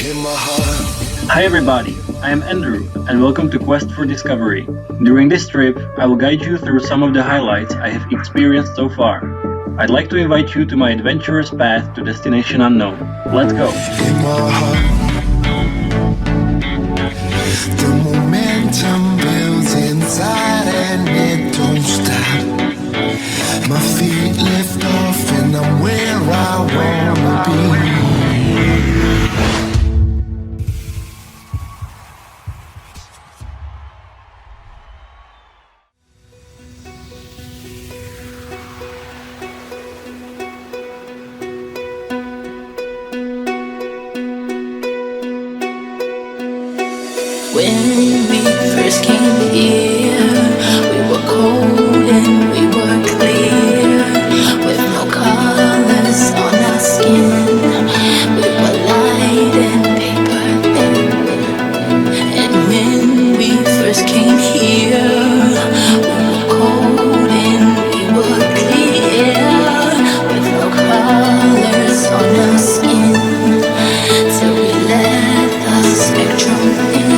in my heart. Hi everybody, I am Andrew and welcome to Quest4Discovery. During this trip, I will guide you through some of the highlights I have experienced so far. I'd like to invite you to my adventurous path to destination unknown. Let's go! In my heart, the momentum builds inside and it don't stop. My feet lift off and I'm where I wanna be. When we first came here, we were cold and we were clear, with no colors on our skin. We were light and paper thin. And when we first came here, we were cold and we were clear, with no colors on our skin, till we let the spectrum in.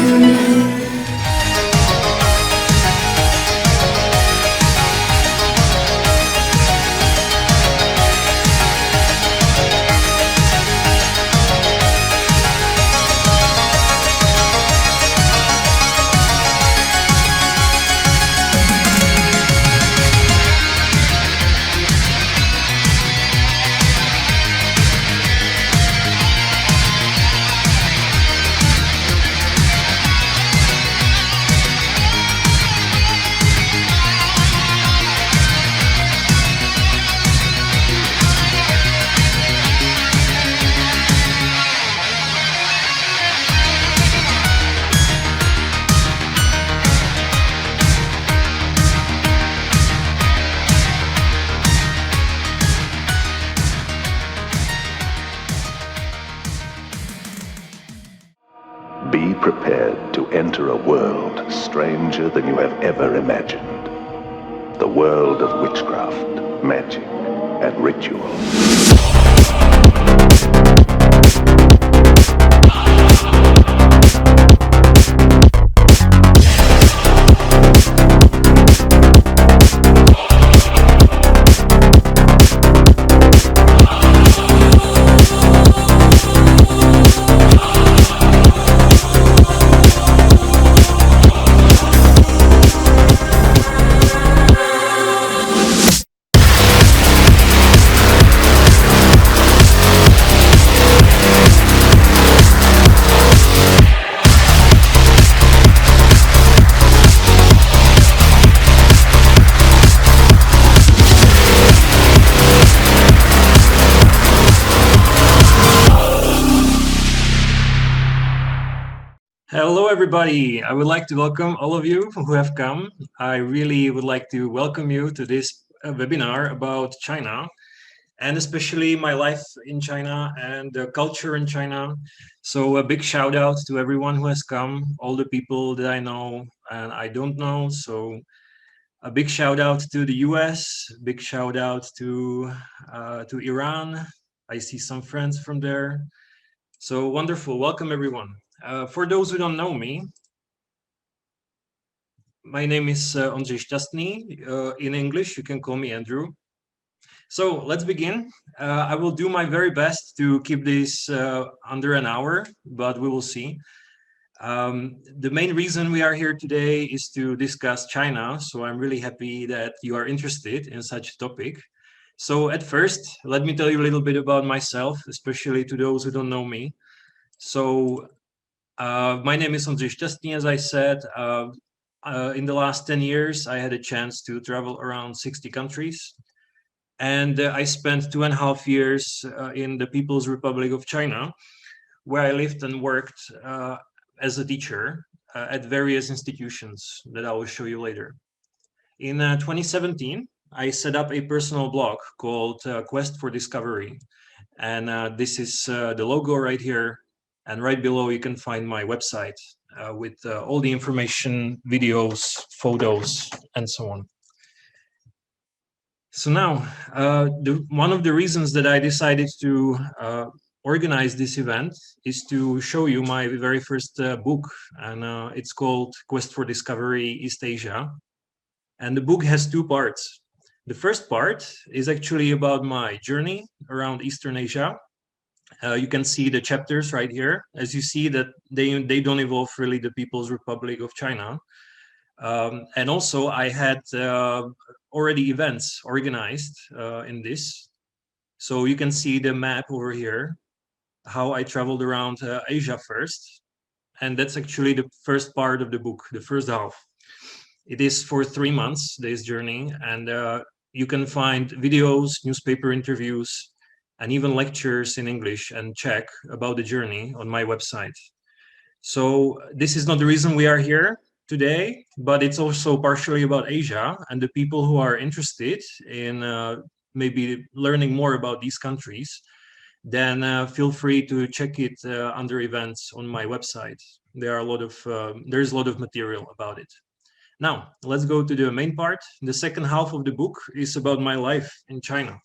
Be prepared to enter a world stranger than you have ever imagined. The world of witchcraft, magic, and ritual. Hello everybody, I would like to welcome all of you who have come. I really would like to welcome you to this webinar about China, and especially my life in China and the culture in China. So a big shout out to everyone who has come, all the people that I know and I don't know. So a big shout out to the US, big shout out to Iran. I see some friends from there. So wonderful, welcome everyone. For those who don't know me, my name is Ondřej Šťastný. In English, you can call me Andrew. So let's begin. I will do my very best to keep this under an hour, but we will see. The main reason we are here today is to discuss China, so I'm really happy that you are interested in such a topic. So at first, let me tell you a little bit about myself, especially to those who don't know me. So my name is Ondřej Šťastný, as I said. In the last 10 years, I had a chance to travel around 60 countries. And I spent 2.5 years in the People's Republic of China, where I lived and worked as a teacher at various institutions that I will show you later. In 2017, I set up a personal blog called Quest4Discovery. And this is the logo right here. And right below, you can find my website with all the information, videos, photos, and so on. So now, one of the reasons that I decided to organize this event is to show you my very first book, and it's called Quest4Discovery East Asia. And the book has two parts. The first part is actually about my journey around Eastern Asia. You can see the chapters right here. As you see that they don't involve really the People's Republic of China. And also I had already events organized in this. So you can see the map over here, how I traveled around Asia first. And that's actually the first part of the book, the first half. It is for 3 months, this journey, and you can find videos, newspaper interviews, and even lectures in English and Czech about the journey on my website. So this is not the reason we are here today, but it's also partially about Asia and the people who are interested in maybe learning more about these countries. Then feel free to check it under events on my website. There's a lot of material about it. Now, let's go to the main part. The second half of the book is about my life in China.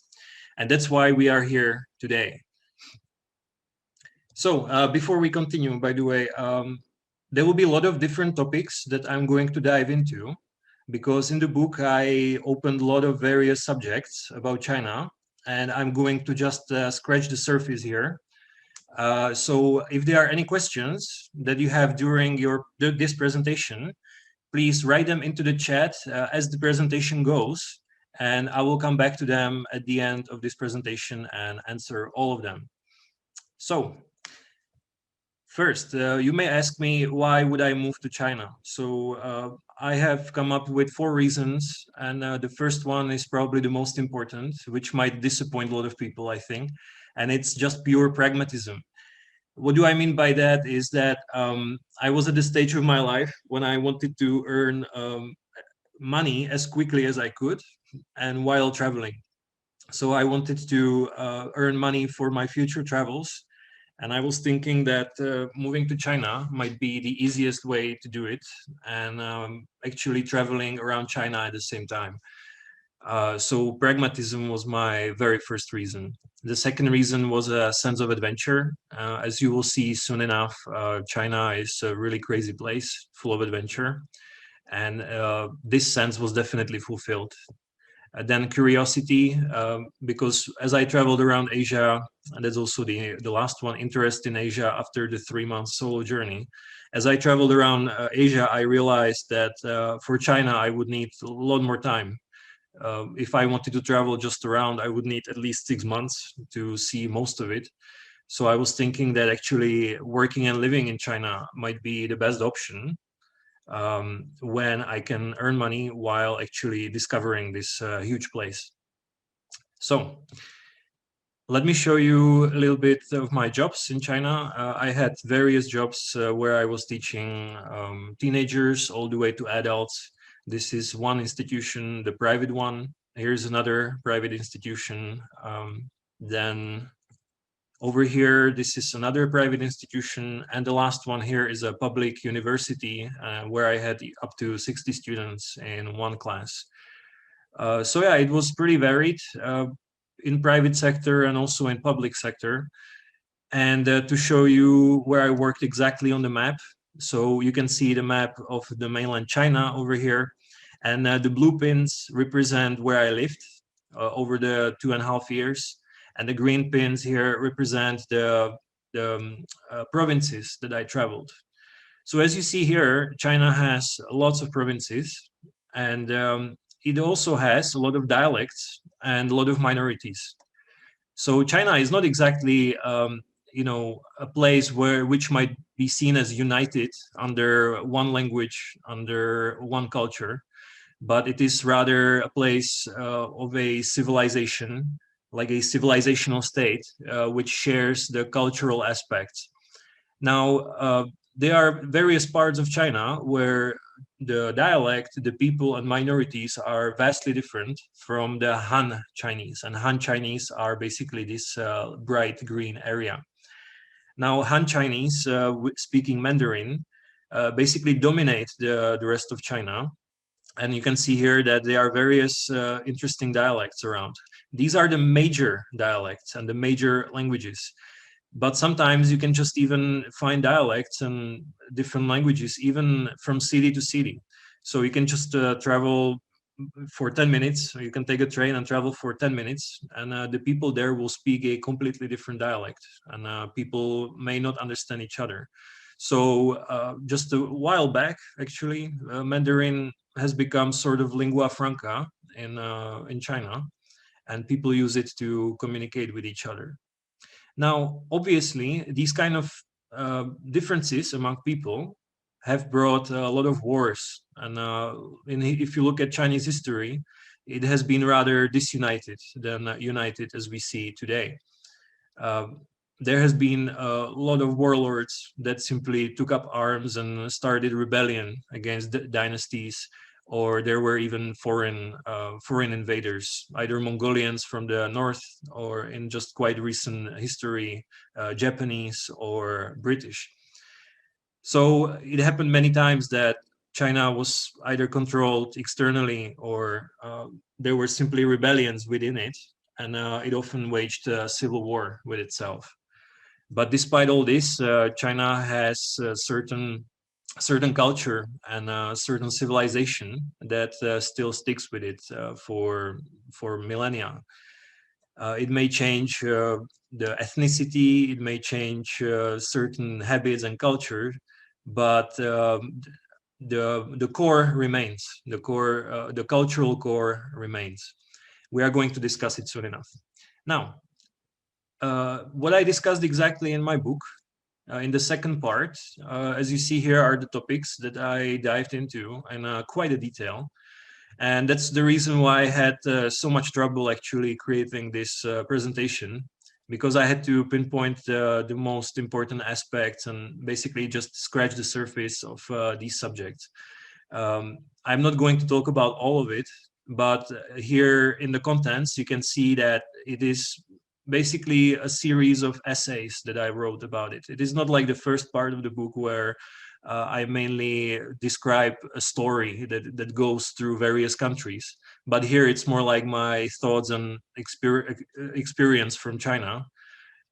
And that's why we are here today. So before we continue, by the way, there will be a lot of different topics that I'm going to dive into, because in the book, I opened a lot of various subjects about China, and I'm going to just scratch the surface here. So if there are any questions that you have during this presentation, please write them into the chat as the presentation goes, and I will come back to them at the end of this presentation and answer all of them. So first, you may ask me, why would I move to China? So I have come up with 4 reasons, and the first one is probably the most important, which might disappoint a lot of people, I think, and it's just pure pragmatism. What do I mean by that is that I was at the stage of my life when I wanted to earn money as quickly as I could and while traveling. So I wanted to earn money for my future travels. And I was thinking that moving to China might be the easiest way to do it, and actually traveling around China at the same time. So pragmatism was my very first reason. The second reason was a sense of adventure. As you will see soon enough, China is a really crazy place, full of adventure. And this sense was definitely fulfilled. Then curiosity, because as I traveled around Asia, and that's also the last one, interest in Asia after the 3-month solo journey. As I traveled around Asia, I realized that for China, I would need a lot more time. If I wanted to travel just around, I would need at least 6 months to see most of it. So I was thinking that actually working and living in China might be the best option when I can earn money while actually discovering this huge place. So let me show you a little bit of my jobs in China. I had various jobs where I was teaching teenagers all the way to adults. This is one institution, the private one. Here's another private institution. Then over here, this is another private institution. And the last one here is a public university where I had up to 60 students in one class. So yeah, it was pretty varied in private sector and also in public sector. And to show you where I worked exactly on the map. So you can see the map of the mainland China over here. And the blue pins represent where I lived over the 2.5 years. And the green pins here represent the provinces that I traveled. So as you see here, China has lots of provinces, and it also has a lot of dialects and a lot of minorities. So China is not exactly a place which might be seen as united under one language, under one culture, but it is rather a place of a civilization, like a civilizational state, which shares the cultural aspects. Now, there are various parts of China where the dialect, the people and minorities are vastly different from the Han Chinese. And Han Chinese are basically this bright green area. Now, Han Chinese, speaking Mandarin, basically dominate the rest of China. And you can see here that there are various interesting dialects around. These are the major dialects and the major languages. But sometimes you can just even find dialects and different languages, even from city to city. So you can just travel for 10 minutes, or you can take a train and travel for 10 minutes, and the people there will speak a completely different dialect, and people may not understand each other. So just a while back, actually, Mandarin has become sort of lingua franca in China, and people use it to communicate with each other. Now, obviously, these kind of differences among people have brought a lot of wars. And if you look at Chinese history, it has been rather disunited than united as we see today. There has been a lot of warlords that simply took up arms and started rebellion against dynasties, or there were even foreign invaders, either Mongolians from the north, or in just quite recent history, Japanese or British. So it happened many times that China was either controlled externally, or there were simply rebellions within it, and it often waged a civil war with itself. But despite all this, China has certain culture and a certain civilization that still sticks with it for millennia. It may change the ethnicity, it may change certain habits and culture, but the core remains. The cultural core remains. We are going to discuss it soon enough. Now, what I discussed exactly in my book, in the second part, as you see here, are the topics that I dived into in quite a detail. And that's the reason why I had so much trouble actually creating this presentation, because I had to pinpoint the most important aspects and basically just scratch the surface of these subjects. I'm not going to talk about all of it, but here in the contents, you can see that it is basically a series of essays that I wrote about it. It is not like the first part of the book where I mainly describe a story that goes through various countries. But here it's more like my thoughts and experience from China,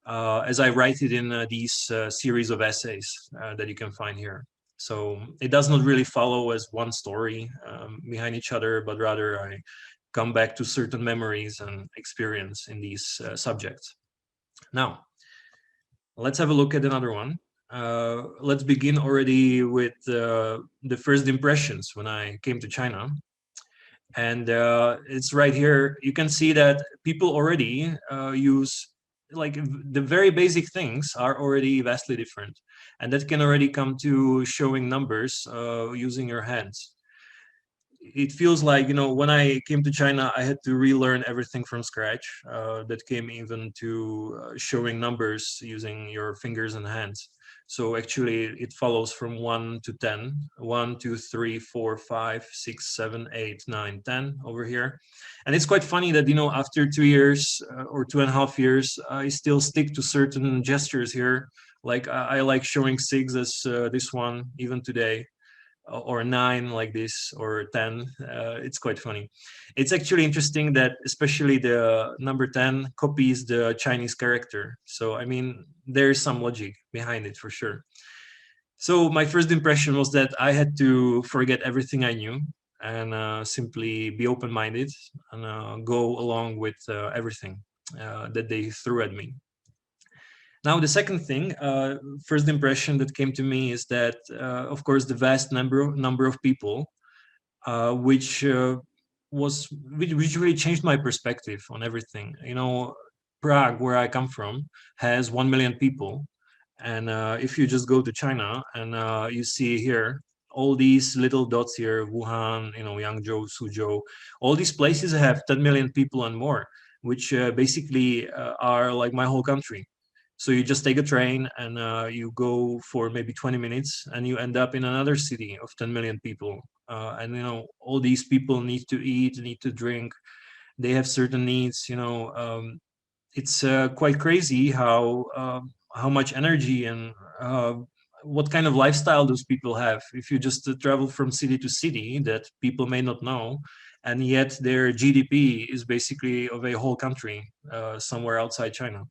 as I write it in these series of essays that you can find here. So it does not really follow as one story behind each other, but rather I come back to certain memories and experience in these subjects. Now, let's have a look at another one. Let's begin already with the first impressions when I came to China. And it's right here. You can see that people already use, like, the very basic things are already vastly different. And that can already come to showing numbers using your hands. It feels like, you know, when I came to China, I had to relearn everything from scratch. That came even to showing numbers using your fingers and hands. So actually it follows from 1 to 10. 1, 2, 3, 4, 5, 6, 7, 8, 9, 10 over here. And it's quite funny that, you know, after 2 years or 2.5 years, I still stick to certain gestures here. Like I like showing 6 as this one, even today, or 9 like this, or 10. It's quite funny. It's actually interesting that especially the number 10 copies the Chinese character. So, I mean, there's some logic behind it for sure. So my first impression was that I had to forget everything I knew and simply be open-minded and go along with everything that they threw at me. Now, the second thing, first impression that came to me is that, of course, the vast number of people, which really changed my perspective on everything. You know, Prague, where I come from, has 1 million people, and if you just go to China and you see here all these little dots here, Wuhan, you know, Yangzhou, Suzhou, all these places have 10 million people and more, which basically are like my whole country. So you just take a train and you go for maybe 20 minutes and you end up in another city of 10 million people. And, you know, all these people need to eat, need to drink. They have certain needs, you know. It's quite crazy how much energy and what kind of lifestyle those people have. If you just travel from city to city that people may not know, and yet their GDP is basically of a whole country somewhere outside China.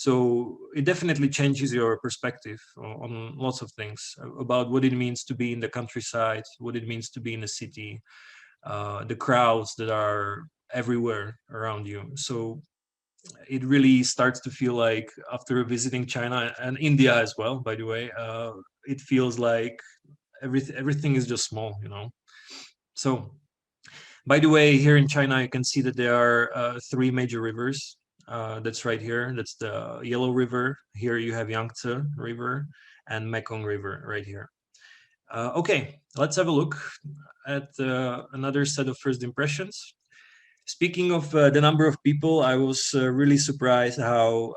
So it definitely changes your perspective on lots of things about what it means to be in the countryside, what it means to be in a city, the crowds that are everywhere around you. So it really starts to feel like, after visiting China and India as well, by the way, it feels like everything is just small, you know. So, by the way, here in China, you can see that there are 3 major rivers. That's right here. That's the Yellow River. Here you have Yangtze River and Mekong River right here. Okay, let's have a look at another set of first impressions. Speaking of the number of people, I was really surprised how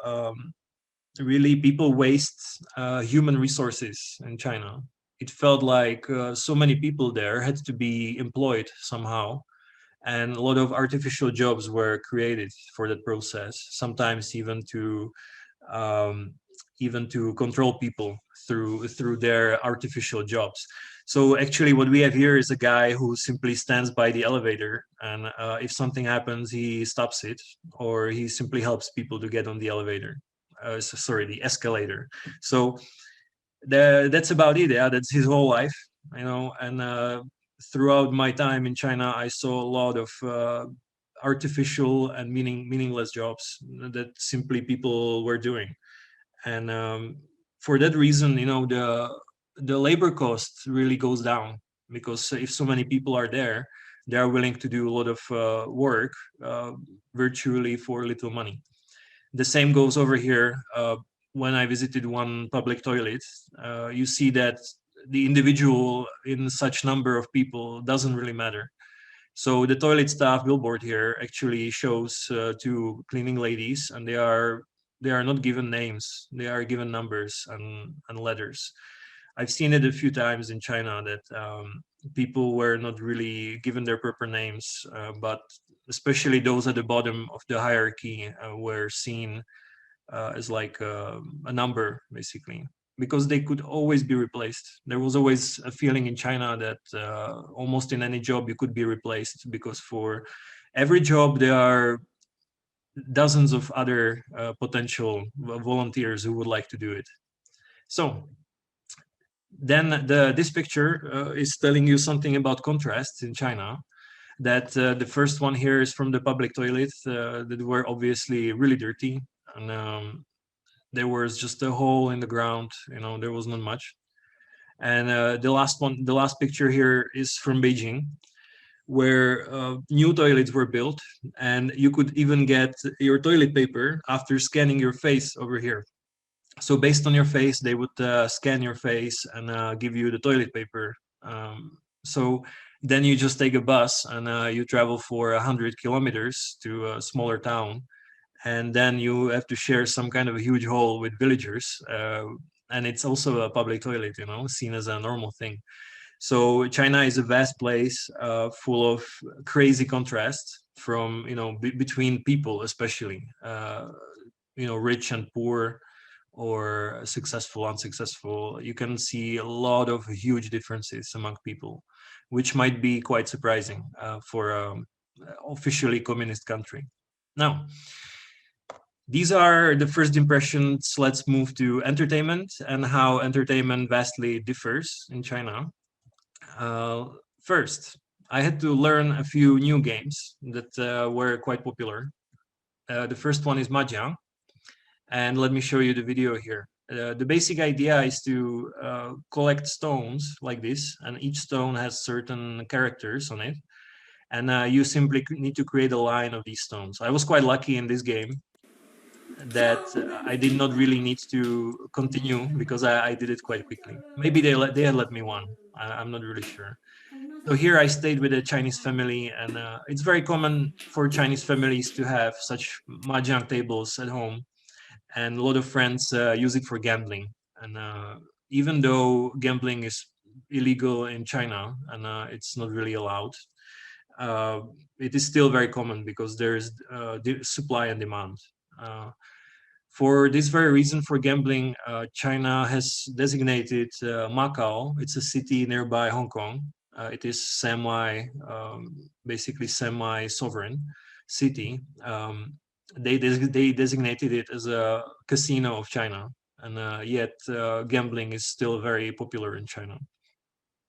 really people waste human resources in China. It felt like so many people there had to be employed somehow, and a lot of artificial jobs were created for that process. Sometimes um, even to control people through their artificial jobs. So actually, what we have here is a guy who simply stands by the elevator, and if something happens, he stops it, or he simply helps people to get on the elevator. Sorry, the escalator. So that's about it. Yeah, that's his whole life, you know. And throughout my time in China, I saw a lot of artificial and meaningless jobs that simply people were doing. And for that reason, you know, the labor cost really goes down, because if so many people are there, they are willing to do a lot of work virtually for little money. The same goes over here. When I visited one public toilet, you see that the individual in such number of people doesn't really matter. So the toilet staff billboard here actually shows 2 cleaning ladies, and they are not given names. They are given numbers and letters. I've seen it a few times in China that people were not really given their proper names, but especially those at the bottom of the hierarchy were seen as like a number, basically, because they could always be replaced. There was always a feeling in China that almost in any job you could be replaced, because for every job there are dozens of other potential volunteers who would like to do it. So then this picture is telling you something about contrasts in China. That the first one here is from the public toilet that were obviously really dirty, and there was just a hole in the ground. You know, there was not much. And the last picture here is from Beijing, where new toilets were built, and you could even get your toilet paper after scanning your face over here. So based on your face, they would scan your face and give you the toilet paper. So then you just take a bus and you travel for 100 kilometers to a smaller town, and then you have to share some kind of a huge hole with villagers, and it's also a public toilet, you know, seen as a normal thing. So China is a vast place full of crazy contrasts from, you know, between people, especially, you know, rich and poor, or successful, unsuccessful. You can see a lot of huge differences among people, which might be quite surprising for officially communist country. Now, these are the first impressions. Let's move to entertainment and how entertainment vastly differs in China. First, I had to learn a few new games that were quite popular. The first one is mahjong, and let me show you the video here. The basic idea is to collect stones like this, and each stone has certain characters on it, and you simply need to create a line of these stones. I was quite lucky in this game that I did not really need to continue, because I did it quite quickly. Maybe they had let me one. I'm not really sure. So here I stayed with a Chinese family, and it's very common for Chinese families to have such mahjong tables at home, and a lot of friends use it for gambling. And even though gambling is illegal in China and it's not really allowed, it is still very common because there is supply and demand. For this very reason, for gambling, China has designated Macau. It's a city nearby Hong Kong. It is basically semi-sovereign city they designated it as a casino of China, and yet gambling is still very popular in China.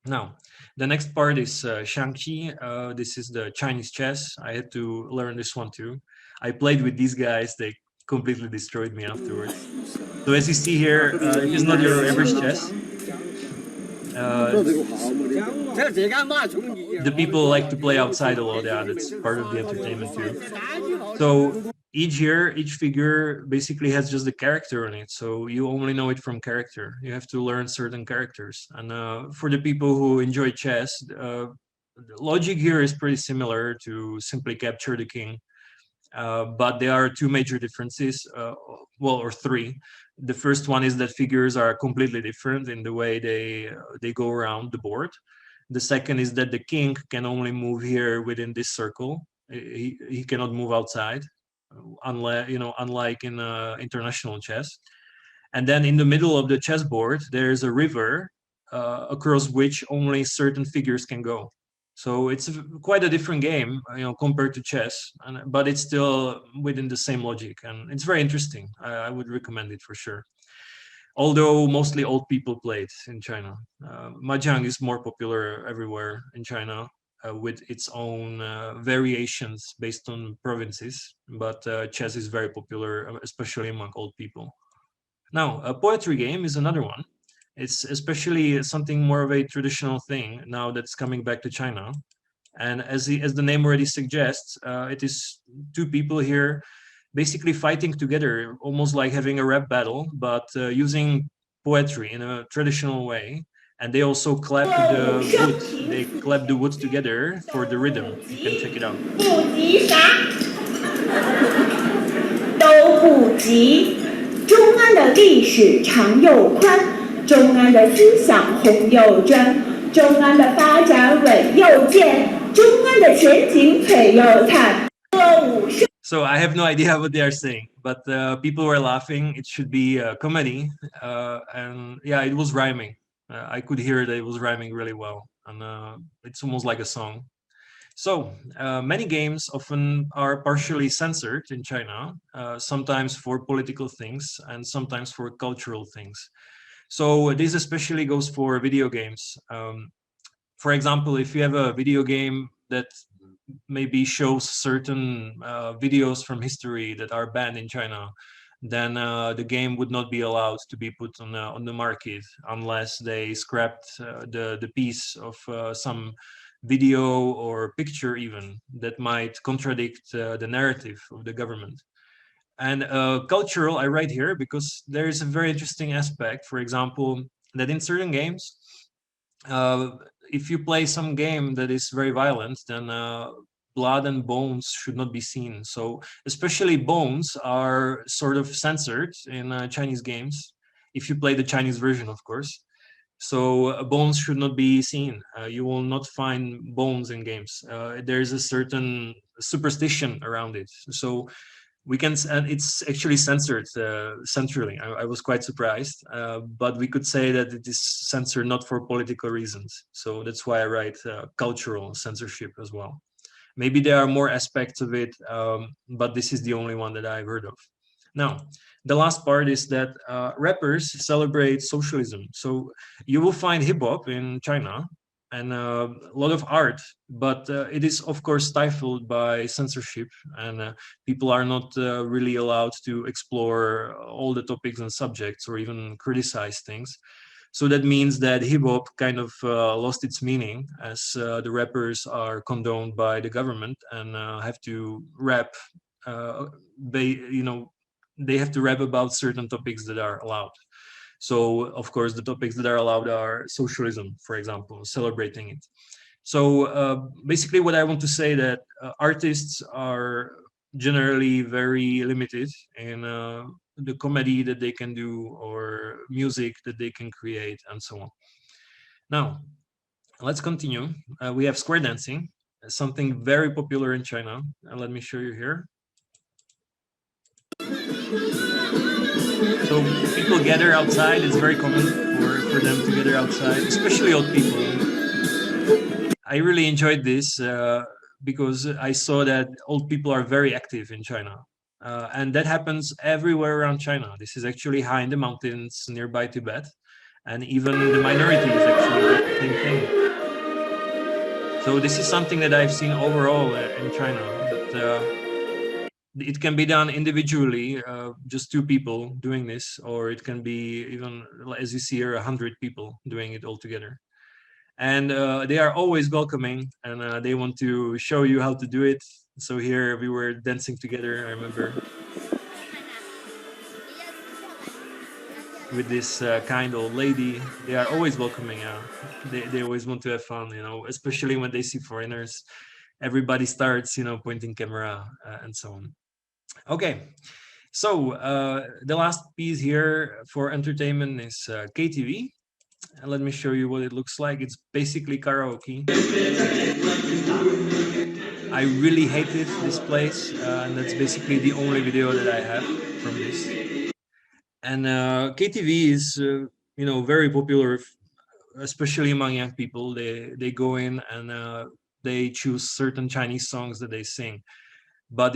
Now, the next part is chiangqi. This is the Chinese chess. I had to learn this one too. I played with these guys. They completely destroyed me afterwards. So as you see here, it is not your average chess. The people like to play outside a lot. Yeah, that's part of the entertainment too. So each figure basically has just a character on it. So you only know it from character. You have to learn certain characters. And for the people who enjoy chess, the logic here is pretty similar to simply capture the king. But there are two major differences, or three. The first one is that figures are completely different in the way they go around the board. The second is that the king can only move here within this circle. He cannot move outside, unlike in international chess. And then in the middle of the chessboard, there's a river across which only certain figures can go. So it's quite a different game, compared to chess, but it's still within the same logic, and it's very interesting. I would recommend it for sure. Although mostly old people play it in China. Mahjong is more popular everywhere in China, with its own variations based on provinces, but chess is very popular, especially among old people. Now, a poetry game is another one. It's especially something more of a traditional thing now that's coming back to China. And as the name already suggests, it is two people here basically fighting together, almost like having a rap battle, but using poetry in a traditional way. And they also clap the wood. They clap the wood together for the rhythm. You can check it out. 不及啥，都不及。中安的历史长又宽，中安的思想宏又专，中安的发展稳又健，中安的前景璀又璨。歌舞升。 So I have no idea what they are saying, but people were laughing. It should be a comedy, and yeah, it was rhyming. I could hear that it was rhyming really well, and it's almost like a song. So many games often are partially censored in China, sometimes for political things and sometimes for cultural things. So this especially goes for video games. For example, if you have a video game that maybe shows certain videos from history that are banned in China, then the game would not be allowed to be put on the market unless they scrapped the piece of some video or picture even that might contradict the narrative of the government. And cultural, I write here because there is a very interesting aspect, for example, that in certain games, if you play some game that is very violent, then blood and bones should not be seen. So especially bones are sort of censored in Chinese games, if you play the Chinese version, of course. So bones should not be seen. You will not find bones in games. There's a certain superstition around it. So we can, and it's actually censored centrally. I was quite surprised, but we could say that it is censored not for political reasons. So that's why I write cultural censorship as well. Maybe there are more aspects of it, but this is the only one that I've heard of. Now, the last part is that rappers celebrate socialism. So you will find hip hop in China and a lot of art, but it is of course stifled by censorship, and people are not really allowed to explore all the topics and subjects or even criticize things. So that means that hip hop kind of lost its meaning, as the rappers are condoned by the government and have to rap. They have to rap about certain topics that are allowed. So, of course, the topics that are allowed are socialism, for example, celebrating it. So basically what I want to say that artists are generally very limited in the comedy that they can do or music that they can create and so on. Now, let's continue. We have square dancing, something very popular in China. Let me show you here. So people gather outside. It's very common for them to gather outside, especially old people. I really enjoyed this because I saw that old people are very active in China. And that happens everywhere around China. This is actually high in the mountains nearby Tibet, and even the minorities actually do the same thing. So this is something that I've seen overall in China, that it can be done individually, just 2 people doing this, or it can be even, as you see here, 100 people doing it all together. And they are always welcoming, and they want to show you how to do it. So here we were dancing together, I remember, with this kind old lady. They are always welcoming. They always want to have fun, especially when they see foreigners. Everybody starts, pointing camera and so on. Okay, so the last piece here for entertainment is KTV. And let me show you what it looks like. It's basically karaoke. I really hated this place, and that's basically the only video that I have from this. And KTV is, very popular, especially among young people. They go in and they choose certain Chinese songs that they sing. But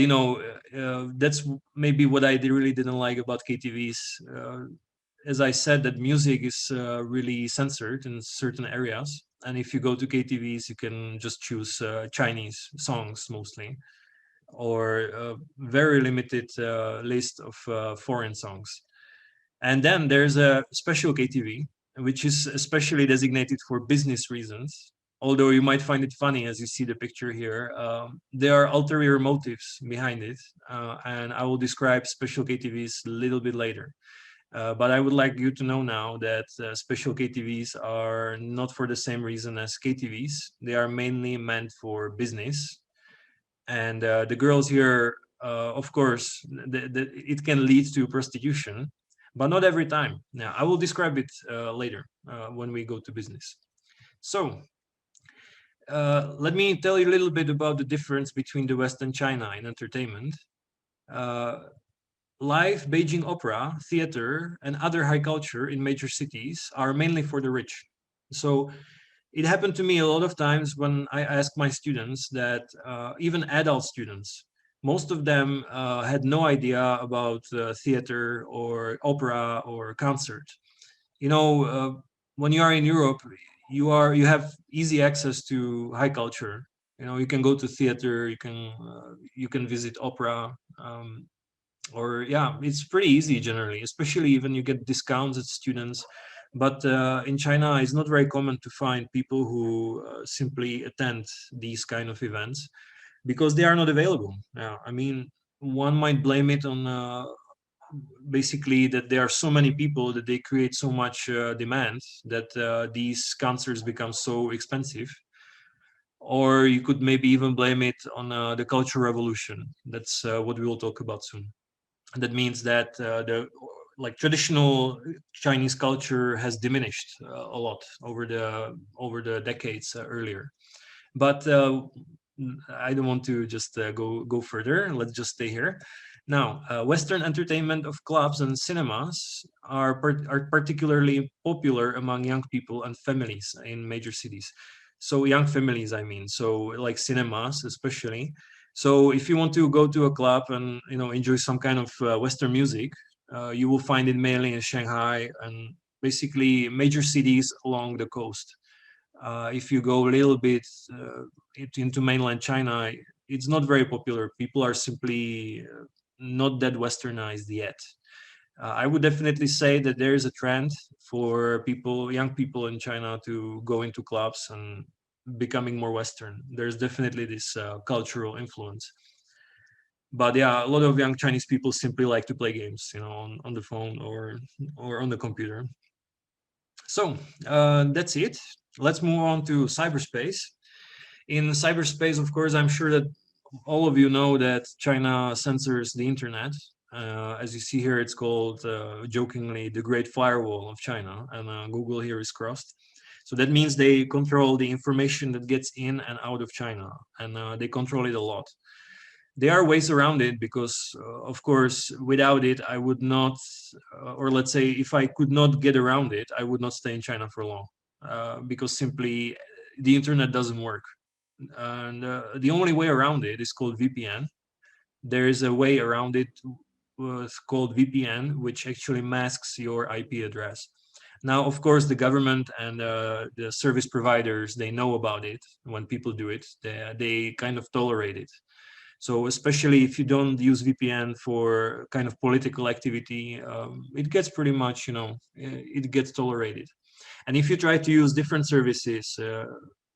that's maybe what I really didn't like about KTVs. As I said, that music is really censored in certain areas, and if you go to KTVs, you can just choose Chinese songs mostly, or a very limited list of foreign songs. And then there's a special KTV, which is especially designated for business reasons. Although you might find it funny as you see the picture here, there are ulterior motives behind it, and I will describe special KTVs a little bit later. But I would like you to know now that special KTVs are not for the same reason as KTVs. They are mainly meant for business. And the girls here, of course, it can lead to prostitution, but not every time. Now, I will describe it later when we go to business. So let me tell you a little bit about the difference between the West and China in entertainment. Live Beijing opera, theater, and other high culture in major cities are mainly for the rich. So it happened to me a lot of times when I asked my students that, even adult students, most of them had no idea about theater or opera or concert. When you are in Europe, you have easy access to high culture. You can go to theater, you can visit opera. Or yeah, it's pretty easy generally, especially even you get discounts as students. But in China, it's not very common to find people who simply attend these kind of events because they are not available. Yeah, I mean, one might blame it on basically that there are so many people that they create so much demand that these concerts become so expensive. Or you could maybe even blame it on the cultural revolution. That's what we will talk about soon. That means that the traditional Chinese culture has diminished a lot over the decades earlier. But I don't want to just go further. Let's just stay here. Now, Western entertainment of clubs and cinemas are particularly popular among young people and families in major cities. So young families, I mean, so like cinemas especially. So if you want to go to a club and enjoy some kind of Western music, you will find it mainly in Shanghai and basically major cities along the coast. If you go a little bit into mainland China, it's not very popular. People are simply not that Westernized yet. I would definitely say that there is a trend for young people in China to go into clubs and becoming more Western. There's definitely this cultural influence. But yeah, a lot of young Chinese people simply like to play games, on the phone or on the computer. So that's it. Let's move on to cyberspace. In cyberspace, of course, I'm sure that all of you know that China censors the internet. As you see here, it's called jokingly the Great Firewall of China, and Google here is crossed. So that means they control the information that gets in and out of China, and they control it a lot. There are ways around it because, of course, without it, I would not, or let's say if I could not get around it, I would not stay in China for long because simply the internet doesn't work. And the only way around it is called VPN. there is a way around it called VPN, which actually masks your IP address. Now, of course, the government and the service providers, they know about it. When people do it, they kind of tolerate it. So especially if you don't use VPN for kind of political activity, it gets pretty much, it gets tolerated. And if you try to use different services,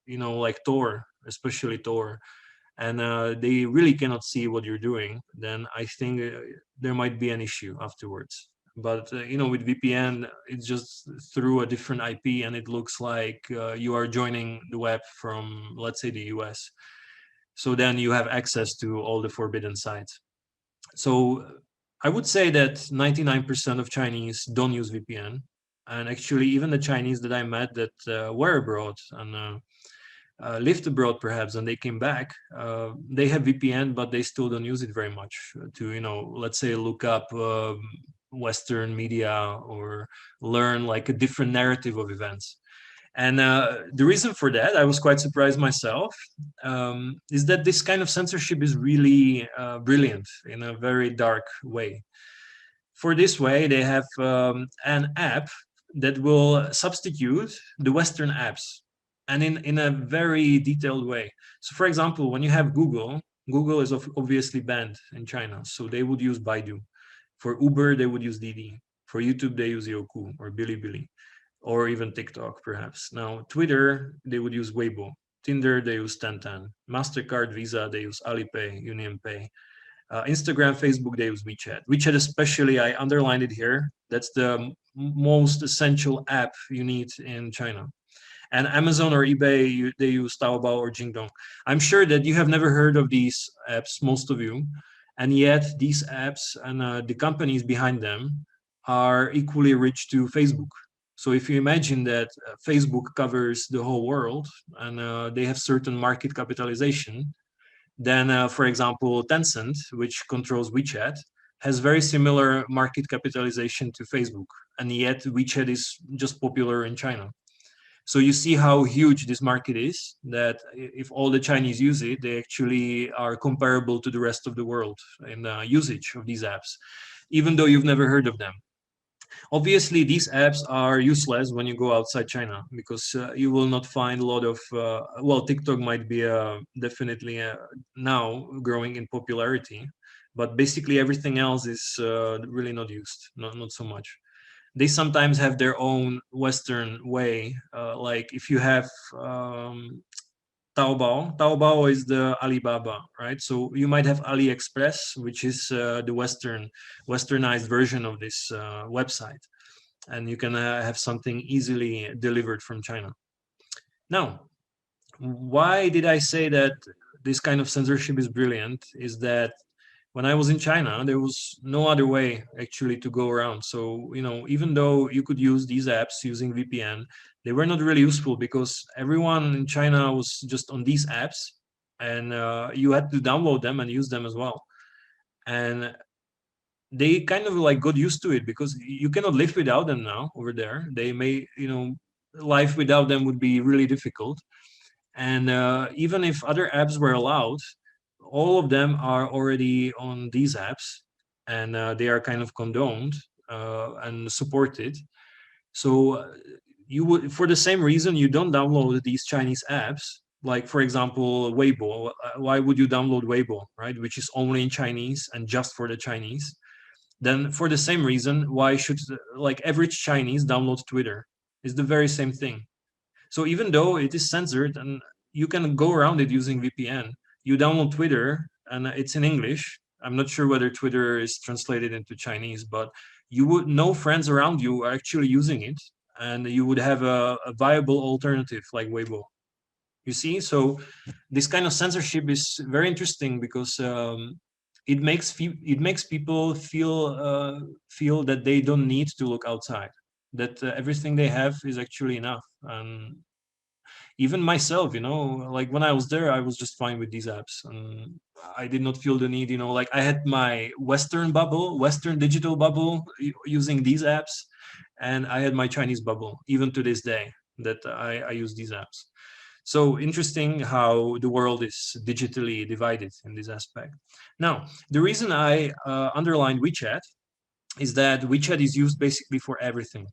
like Tor, especially Tor, and they really cannot see what you're doing, then I think there might be an issue afterwards. But with VPN, it's just through a different IP, and it looks like you are joining the web from, let's say, the US. So then you have access to all the forbidden sites. So I would say that 99% of Chinese don't use VPN. And actually, even the Chinese that I met that were abroad and lived abroad perhaps, and they came back, they have VPN, but they still don't use it very much to, let's say, look up Western media or learn like a different narrative of events. And the reason for that, I was quite surprised myself, is that this kind of censorship is really brilliant in a very dark way. For this way, they have an app that will substitute the Western apps, and in a very detailed way. So for example, when you have Google is obviously banned in China, so they would use Baidu. For Uber, they would use Didi. For YouTube, they use Youku or Bilibili, or even TikTok, perhaps. Now, Twitter, they would use Weibo. Tinder, they use Tantan. MasterCard, Visa, they use Alipay, UnionPay. Instagram, Facebook, they use WeChat. WeChat especially, I underlined it here. That's the most essential app you need in China. And Amazon or eBay, they use Taobao or Jingdong. I'm sure that you have never heard of these apps, most of you. And yet these apps and the companies behind them are equally rich to Facebook. So if you imagine that Facebook covers the whole world and they have certain market capitalization, then for example, Tencent, which controls WeChat, has very similar market capitalization to Facebook. And yet WeChat is just popular in China. So you see how huge this market is, that if all the Chinese use it, they actually are comparable to the rest of the world in usage of these apps, even though you've never heard of them. Obviously, these apps are useless when you go outside China, because you will not find a lot of, well, TikTok might be definitely now growing in popularity, but basically everything else is really not used, not so much. They sometimes have their own Western way. Like if you have Taobao is the Alibaba, right? So you might have AliExpress, which is the westernized version of this website. And you can have something easily delivered from China. Now, why did I say that this kind of censorship is brilliant? Is that when I was in China, there was no other way actually to go around. So, even though you could use these apps using VPN, they were not really useful because everyone in China was just on these apps, and you had to download them and use them as well. And they kind of like got used to it because you cannot live without them now over there. They may, life without them would be really difficult. And even if other apps were allowed, all of them are already on these apps, and they are kind of condoned and supported. So you would, for the same reason, you don't download these Chinese apps. Like, for example, Weibo. Why would you download Weibo, right? Which is only in Chinese and just for the Chinese. Then for the same reason, why should like average Chinese download Twitter? It's the very same thing. So even though it is censored and you can go around it using VPN, you download Twitter and it's in English. I'm not sure whether Twitter is translated into Chinese, but you would know friends around you are actually using it, and you would have a viable alternative like Weibo. You see, so this kind of censorship is very interesting because it makes people feel that they don't need to look outside, that everything they have is actually enough. And even myself, like when I was there, I was just fine with these apps, and I did not feel the need, like I had my Western digital bubble using these apps, and I had my Chinese bubble, even to this day, that I use these apps. So interesting how the world is digitally divided in this aspect. Now, the reason I underlined WeChat is that WeChat is used basically for everything.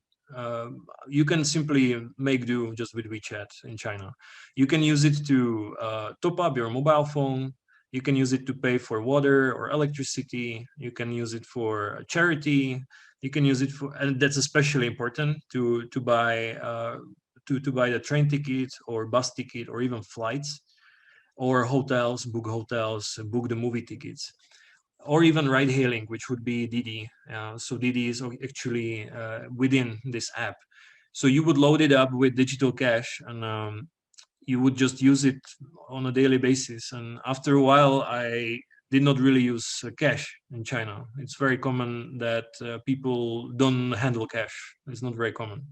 You can simply make do just with WeChat in China. You can use it to top up your mobile phone. You can use it to pay for water or electricity. You can use it for charity. You can use it for, and that's especially important, to buy to buy the train ticket or bus ticket or even flights, or hotels, book the movie tickets, or even ride hailing, which would be Didi. So Didi is actually within this app. So you would load it up with digital cash, and you would just use it on a daily basis. And after a while, I did not really use cash in China. It's very common that people don't handle cash. It's not very common.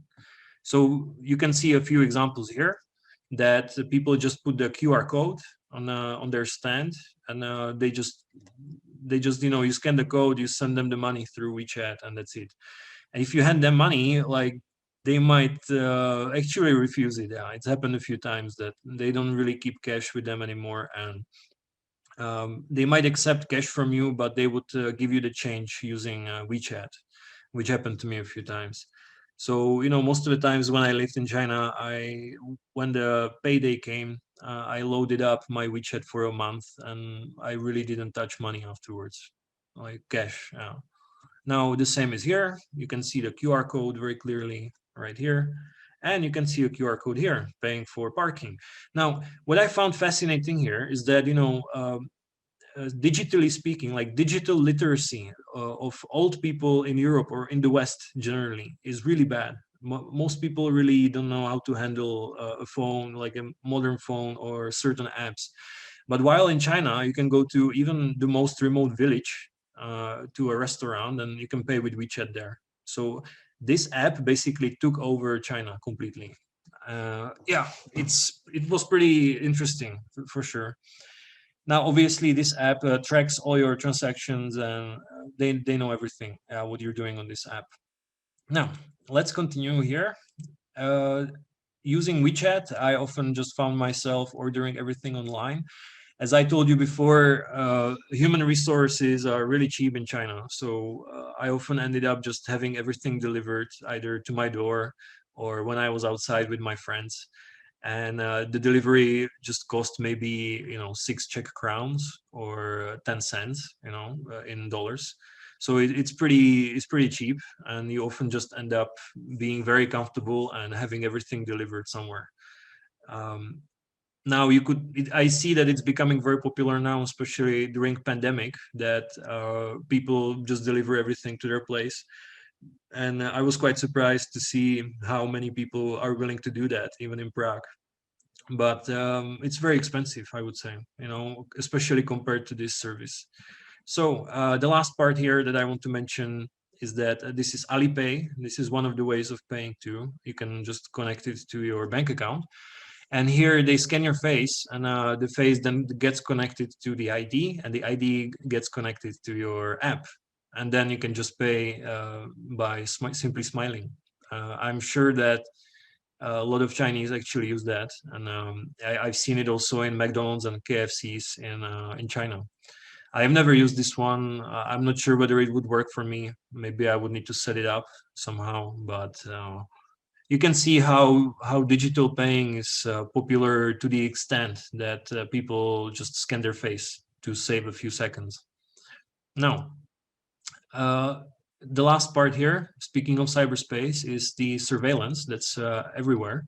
So you can see a few examples here that people just put the QR code on their stand, and they just you scan the code, you send them the money through WeChat, and that's it. And if you hand them money, like, they might actually refuse it. Yeah, it's happened a few times that they don't really keep cash with them anymore, and they might accept cash from you, but they would give you the change using WeChat, which happened to me a few times. So most of the times when I lived in China, when the payday came, I loaded up my WeChat for a month, and I really didn't touch money afterwards, like cash. Now the same is here. You can see the QR code very clearly right here, and you can see a QR code here, paying for parking. Now, what I found fascinating here is that digitally speaking, like digital literacy of old people in Europe or in the West generally is really bad. Most people really don't know how to handle a phone, like a modern phone or certain apps. But while in China, you can go to even the most remote village, to a restaurant, and you can pay with WeChat there. So this app basically took over China completely. Yeah, it was pretty interesting for sure. Now, obviously, this app tracks all your transactions, and they know everything, what you're doing on this app. Now, let's continue here. Using WeChat, I often just found myself ordering everything online. As I told you before, human resources are really cheap in China. So I often ended up just having everything delivered either to my door or when I was outside with my friends. And the delivery just cost maybe 6 Czech crowns or 10 cents, in dollars. So it's pretty cheap, and you often just end up being very comfortable and having everything delivered somewhere. Now I see that it's becoming very popular now, especially during pandemic, that people just deliver everything to their place. And I was quite surprised to see how many people are willing to do that, even in Prague. But it's very expensive, I would say, especially compared to this service. So the last part here that I want to mention is that this is Alipay. This is one of the ways of paying too. You can just connect it to your bank account. And here they scan your face, and the face then gets connected to the ID, and the ID gets connected to your app. And then you can just pay by simply smiling. I'm sure that a lot of Chinese actually use that. And I've seen it also in McDonald's and KFCs in China. I have never used this one. I'm not sure whether it would work for me. Maybe I would need to set it up somehow, but you can see how digital paying is popular to the extent that people just scan their face to save a few seconds. Now, the last part here, speaking of cyberspace, is the surveillance that's everywhere.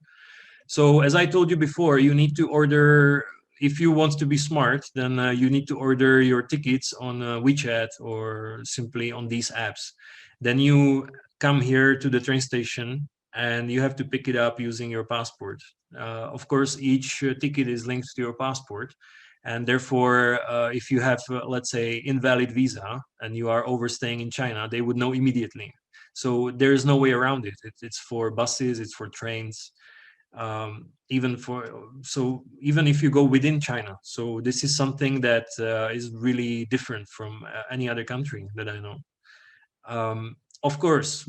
So as I told you before, you need to order, if you want to be smart, then you need to order your tickets on WeChat or simply on these apps. Then you come here to the train station and you have to pick it up using your passport. Of course, each ticket is linked to your passport. And therefore, if you have, let's say, invalid visa and you are overstaying in China, they would know immediately. So there is no way around it. It's for buses, it's for trains, even if you go within China. So this is something that is really different from any other country that I know. Of course,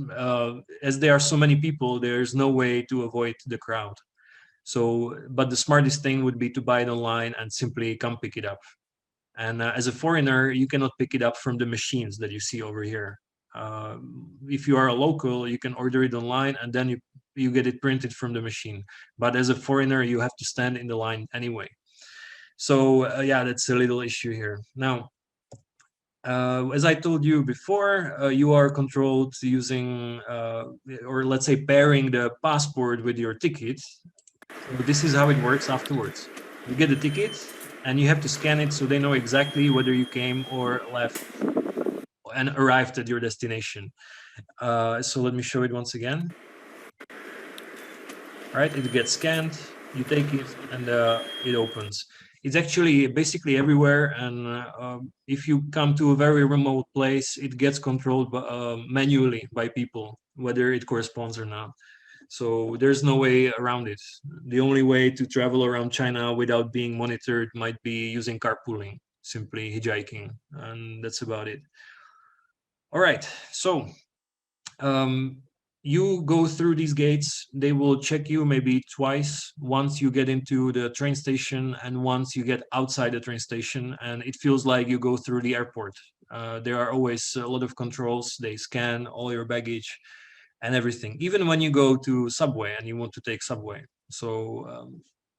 as there are so many people, there's no way to avoid the crowd. So, but the smartest thing would be to buy it online and simply come pick it up. And as a foreigner, you cannot pick it up from the machines that you see over here. If you are a local, you can order it online and then you get it printed from the machine. But as a foreigner, you have to stand in the line anyway. So yeah, that's a little issue here. Now, as I told you before, you are controlled using, or let's say pairing the passport with your ticket. So this is how it works afterwards. You get the ticket and you have to scan it so they know exactly whether you came or left and arrived at your destination. So let me show it once again. All right, it gets scanned, you take it, and it opens. It's actually basically everywhere, and if you come to a very remote place, it gets controlled manually by people, whether it corresponds or not. So there's no way around it. The only way to travel around China without being monitored might be using carpooling, simply hitchhiking, and that's about it. All right, so you go through these gates. They will check you maybe twice, once you get into the train station and once you get outside the train station, and it feels like you go through the airport. There are always a lot of controls. They scan all your baggage and everything, even when you go to subway and you want to take subway. So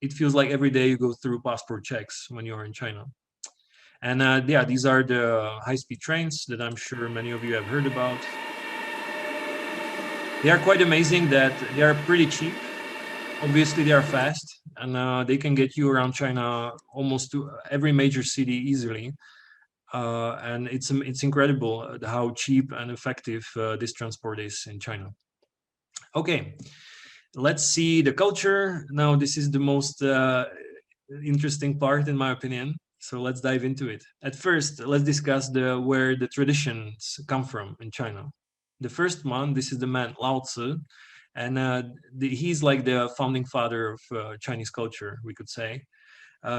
it feels like every day you go through passport checks when you're in China. And yeah, these are the high-speed trains that I'm sure many of you have heard about. They are quite amazing that they are pretty cheap. Obviously, they are fast, and they can get you around China almost to every major city easily. And it's incredible how cheap and effective this transport is in China. Okay, let's see the culture. Now, this is the most interesting part, in my opinion. So let's dive into it. At first, let's discuss where the traditions come from in China. The first one, this is the man Lao Tzu, and he's like the founding father of Chinese culture, we could say.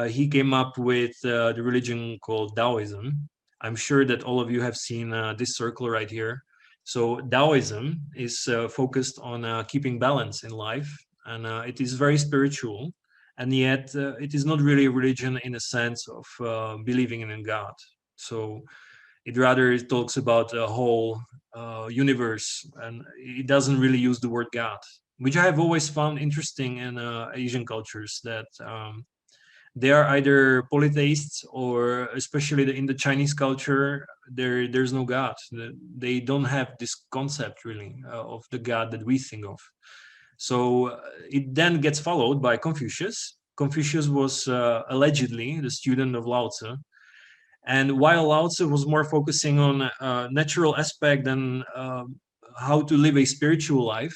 He came up with the religion called Daoism. I'm sure that all of you have seen this circle right here. So Daoism is focused on keeping balance in life, and it is very spiritual, and yet it is not really a religion in a sense of believing in God. So it rather talks about a whole universe, and it doesn't really use the word God, which I have always found interesting in Asian cultures, that they are either polytheists, or especially in the Chinese culture, there's no God. They don't have this concept really of the God that we think of. So it then gets followed by Confucius. Confucius was allegedly the student of Lao Tzu. And while Lao Tzu was more focusing on natural aspect than how to live a spiritual life,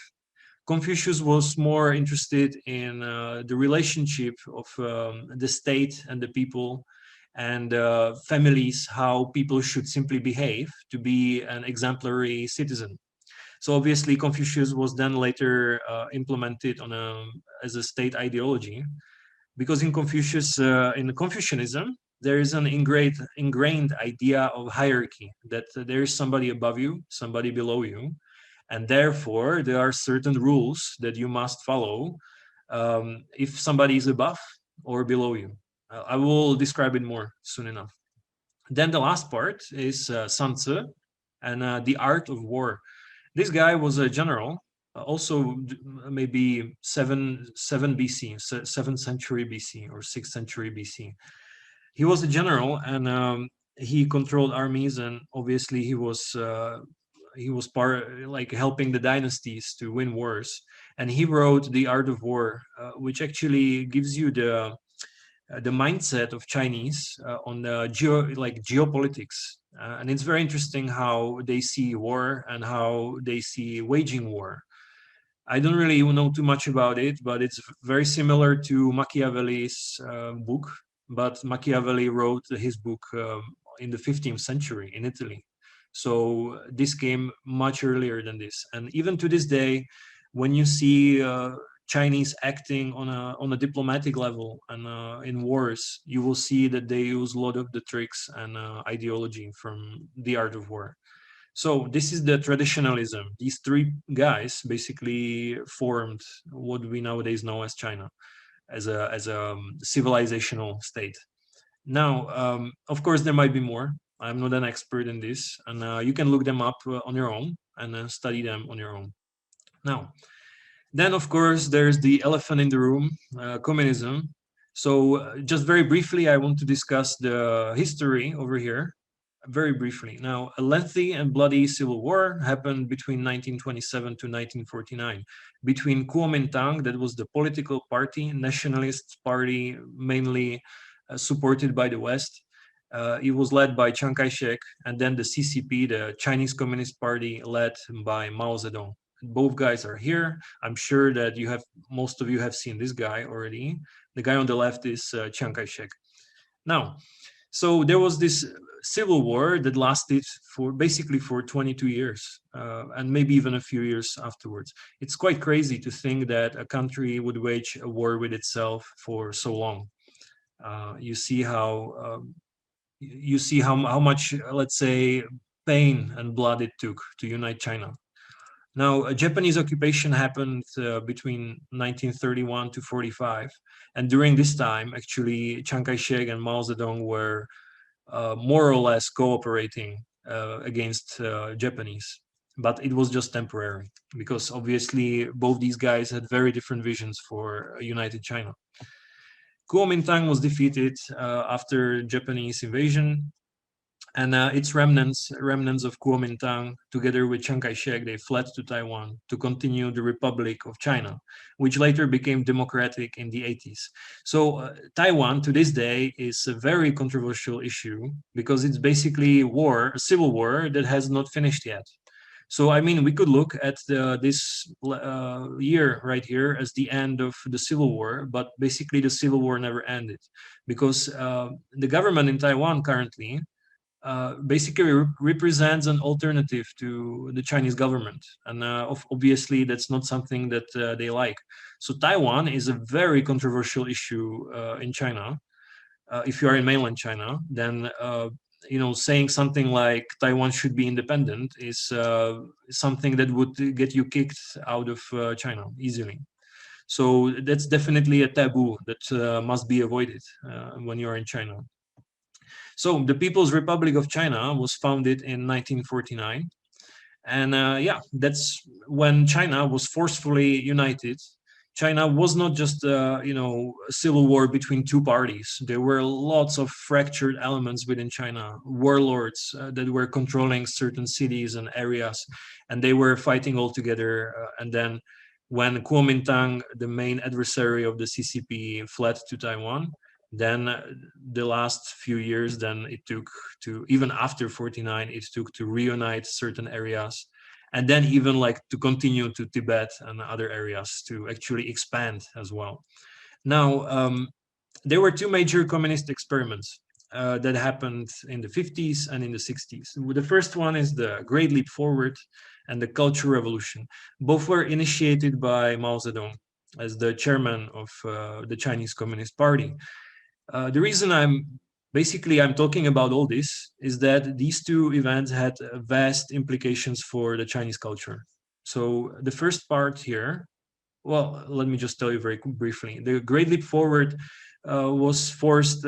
Confucius was more interested in the relationship of the state and the people, and families, how people should simply behave to be an exemplary citizen. So obviously Confucius was then later implemented as a state ideology, because in Confucianism, there is an ingrained idea of hierarchy, that there is somebody above you, somebody below you, and therefore there are certain rules that you must follow if somebody is above or below you. I will describe it more soon enough. Then the last part is Sun Tzu and the art of war. This guy was a general, also maybe 7 BC, 7th century BC or 6th century BC. He was a general, and he controlled armies, and obviously he was like helping the dynasties to win wars. And he wrote The Art of War, which actually gives you the mindset of Chinese on the geopolitics. And it's very interesting how they see war and how they see waging war. I don't really know too much about it, but it's very similar to Machiavelli's book. But Machiavelli wrote his book in the 15th century in Italy. So this came much earlier than this. And even to this day, when you see Chinese acting on a diplomatic level and in wars, you will see that they use a lot of the tricks and ideology from The Art of War. So this is the traditionalism. These three guys basically formed what we nowadays know as China. as a civilizational state. Now, of course, there might be more. I'm not an expert in this, and you can look them up on your own and study them on your own. Now, then, of course, there's the elephant in the room, communism. So just very briefly, I want to discuss the history over here, very briefly. Now, a lengthy and bloody civil war happened between 1927 to 1949 between Kuomintang, that was the political party, nationalist party, mainly supported by the West. It was led by Chiang Kai-shek, and then the CCP, the Chinese Communist Party, led by Mao Zedong. Both guys are here. I'm sure that most of you have seen this guy already. The guy on the left is Chiang Kai-shek. Now, so there was this civil war that lasted basically for 22 years, and maybe even a few years afterwards. It's quite crazy to think that a country would wage a war with itself for so long. You see how much, let's say, pain and blood it took to unite China. Now, a Japanese occupation happened between 1931 to 45, and during this time, actually, Chiang Kai-shek and Mao Zedong were more or less cooperating against Japanese, but it was just temporary, because obviously both these guys had very different visions for a united China. Kuomintang was defeated after Japanese invasion, and its remnants of Kuomintang, together with Chiang Kai-shek, they fled to Taiwan to continue the Republic of China, which later became democratic in the 80s. So Taiwan, to this day, is a very controversial issue because it's basically a civil war that has not finished yet. So, I mean, we could look at this year right here as the end of the civil war, but basically the civil war never ended, because the government in Taiwan currently basically represents an alternative to the Chinese government. And obviously, that's not something that they like. So Taiwan is a very controversial issue in China. If you are in mainland China, then saying something like Taiwan should be independent is something that would get you kicked out of China easily. So that's definitely a taboo that must be avoided when you're in China. So the People's Republic of China was founded in 1949. And that's when China was forcefully united. China was not just a civil war between two parties. There were lots of fractured elements within China, warlords that were controlling certain cities and areas, and they were fighting all together. And then when Kuomintang, the main adversary of the CCP, fled to Taiwan, then the last few years, then it took to, even after 49, it took to reunite certain areas, and then even like to continue to Tibet and other areas to actually expand as well. Now, there were two major communist experiments that happened in the 50s and in the 60s. The first one is the Great Leap Forward and the Cultural Revolution. Both were initiated by Mao Zedong as the chairman of the Chinese Communist Party. The reason I'm talking about all this is that these two events had vast implications for the Chinese culture. So the first part here, well, let me just tell you very briefly. The Great Leap Forward was forced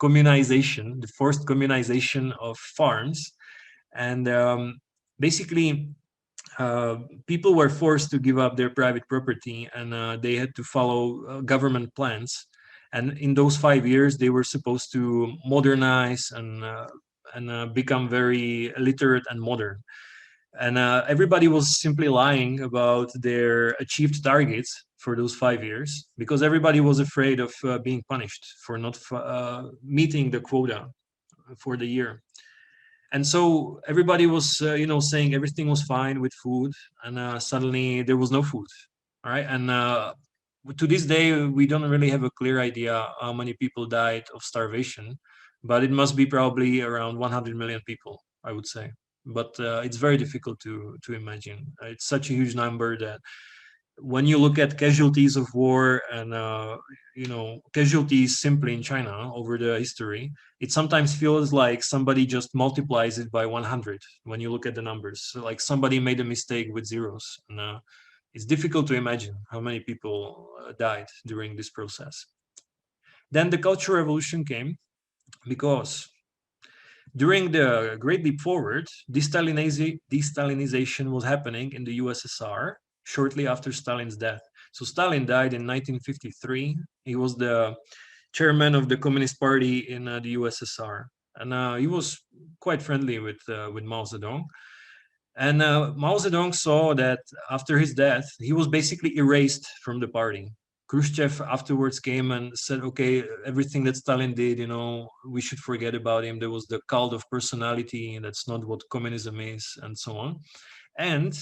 communization, the forced communization of farms. And basically, people were forced to give up their private property, and they had to follow government plans. And in those 5 years, they were supposed to modernize and become very literate and modern. And everybody was simply lying about their achieved targets for those 5 years, because everybody was afraid of being punished for not meeting the quota for the year. And so everybody was, saying everything was fine with food, and suddenly there was no food. All right, and to this day, we don't really have a clear idea how many people died of starvation, but it must be probably around 100 million people, I would say. But it's very difficult to imagine. It's such a huge number that when you look at casualties of war and casualties simply in China over the history, it sometimes feels like somebody just multiplies it by 100 when you look at the numbers. So like somebody made a mistake with zeros, and It's difficult to imagine how many people died during this process. Then the Cultural Revolution came because during the Great Leap Forward, de-Stalinization was happening in the USSR shortly after Stalin's death. So Stalin died in 1953. He was the chairman of the Communist Party in the USSR, and he was quite friendly with Mao Zedong. And Mao Zedong saw that after his death, he was basically erased from the party. Khrushchev afterwards came and said, okay, everything that Stalin did, you know, we should forget about him. There was the cult of personality, and that's not what communism is, and so on. And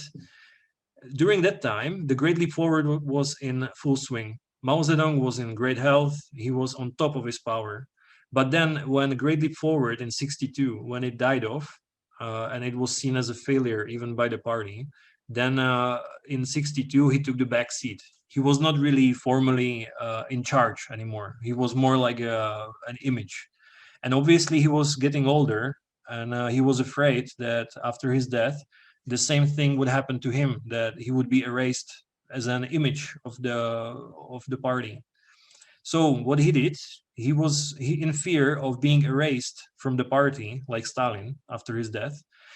during that time, the Great Leap Forward was in full swing. Mao Zedong was in great health. He was on top of his power. But then when the Great Leap Forward in 1962, when it died off, and it was seen as a failure even by the party, then in 1962, he took the back seat. He was not really formally in charge anymore. He was more like an image. And obviously he was getting older, and he was afraid that after his death, the same thing would happen to him, that he would be erased as an image of the party. So what he did, he in fear of being erased from the party, like Stalin after his death,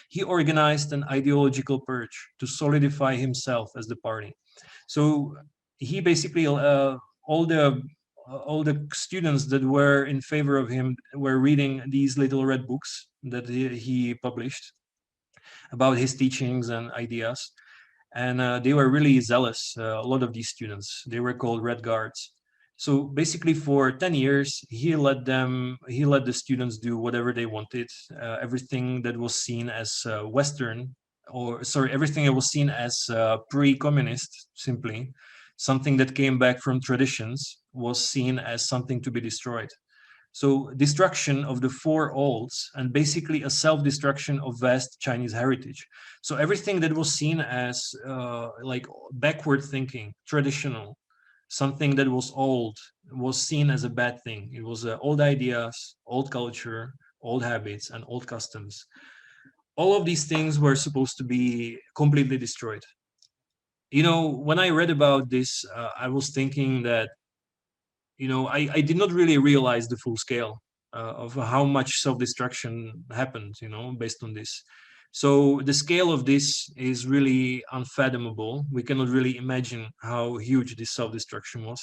he organized an ideological purge to solidify himself as the party. So he basically all the students that were in favor of him were reading these little red books that he published about his teachings and ideas, and they were really zealous. A lot of these students, they were called Red Guards. So basically, for 10 years, he let the students do whatever they wanted. Everything that was seen as Western, everything that was seen as pre-communist, simply something that came back from traditions, was seen as something to be destroyed. So destruction of the four olds, and basically a self-destruction of vast Chinese heritage. So everything that was seen as like backward thinking, traditional, something that was old, was seen as a bad thing. It was old ideas, old culture, old habits, and old customs. All of these things were supposed to be completely destroyed. You know, when I read about this, I was thinking that, you know, I did not really realize the full scale of how much self-destruction happened, you know, based on this. So the scale of this is really unfathomable. We cannot really imagine how huge this self-destruction was,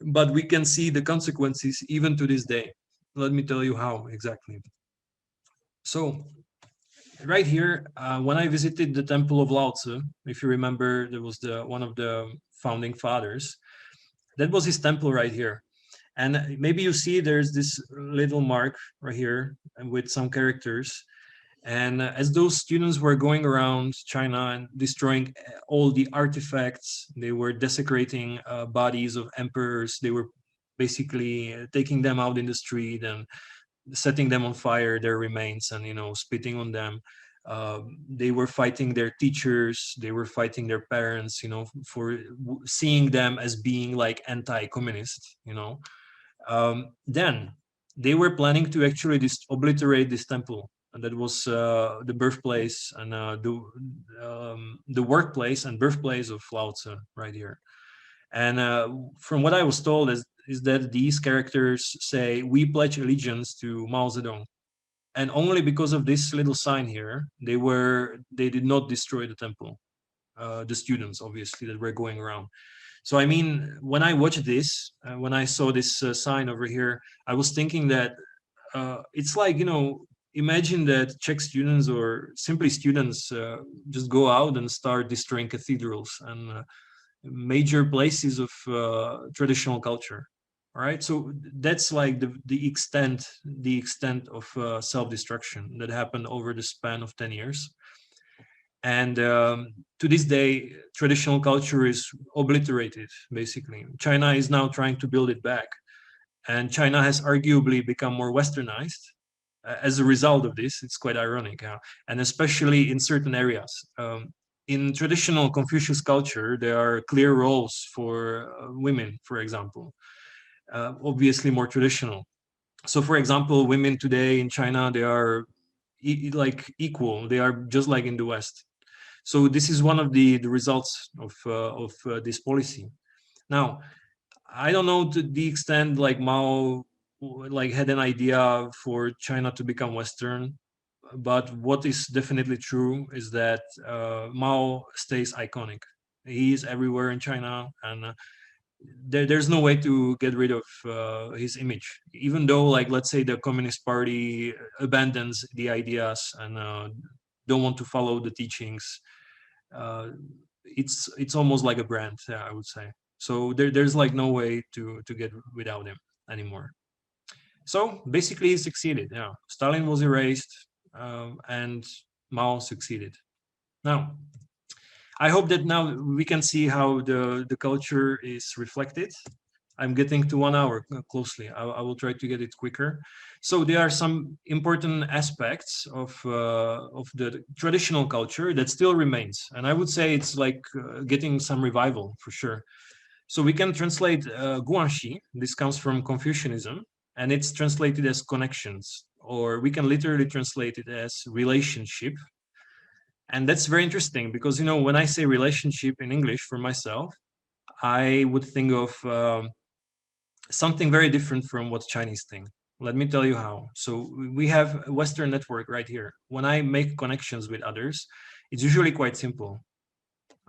but we can see the consequences even to this day. Let me tell you how exactly. So right here, when I visited the temple of Lao Tzu, if you remember, there was one of the founding fathers. That was his temple right here. And maybe you see there's this little mark right here with some characters. And as those students were going around China and destroying all the artifacts, they were desecrating bodies of emperors. They were basically taking them out in the street and setting them on fire, their remains, and, you know, spitting on them. They were fighting their teachers. They were fighting their parents, you know, for seeing them as being like anti-communist, you know. Then they were planning to actually obliterate this temple, and that was the birthplace and the workplace and birthplace of Lao Tzu right here. And from what I was told is that these characters say, "We pledge allegiance to Mao Zedong," and only because of this little sign here, they did not destroy the temple. The students, obviously, that were going around. So I mean, when I watched this, when I saw this sign over here, I was thinking that it's like, you know, imagine that Czech students or simply students just go out and start destroying cathedrals and major places of traditional culture. All right, so that's like the extent of self-destruction that happened over the span of 10 years. And to this day, traditional culture is obliterated, basically. China is now trying to build it back. And China has arguably become more westernized. As a result of this, it's quite ironic, and especially in certain areas. In traditional Confucius culture, there are clear roles for women, for example, obviously more traditional. So, for example, women today in China, they are like equal. They are just like in the West. So this is one of the results of this policy. Now, I don't know to the extent like Mao like had an idea for China to become Western, but what is definitely true is that Mao stays iconic. He is everywhere in China, and there's no way to get rid of his image, even though, like, let's say the Communist Party abandons the ideas and don't want to follow the teachings. It's almost like a brand, yeah, I would say. So there's like no way to get without him anymore. So basically, he succeeded. Yeah, Stalin was erased, and Mao succeeded. Now, I hope that now we can see how the culture is reflected. I'm getting to 1 hour closely. I will try to get it quicker. So there are some important aspects of the traditional culture that still remains, and I would say it's like getting some revival for sure. So we can translate Guanxi. This comes from Confucianism, and it's translated as connections, or we can literally translate it as relationship. And that's very interesting because, you know, when I say relationship in English for myself, I would think of something very different from what Chinese think. Let me tell you how. So we have a Western network right here. When I make connections with others, it's usually quite simple.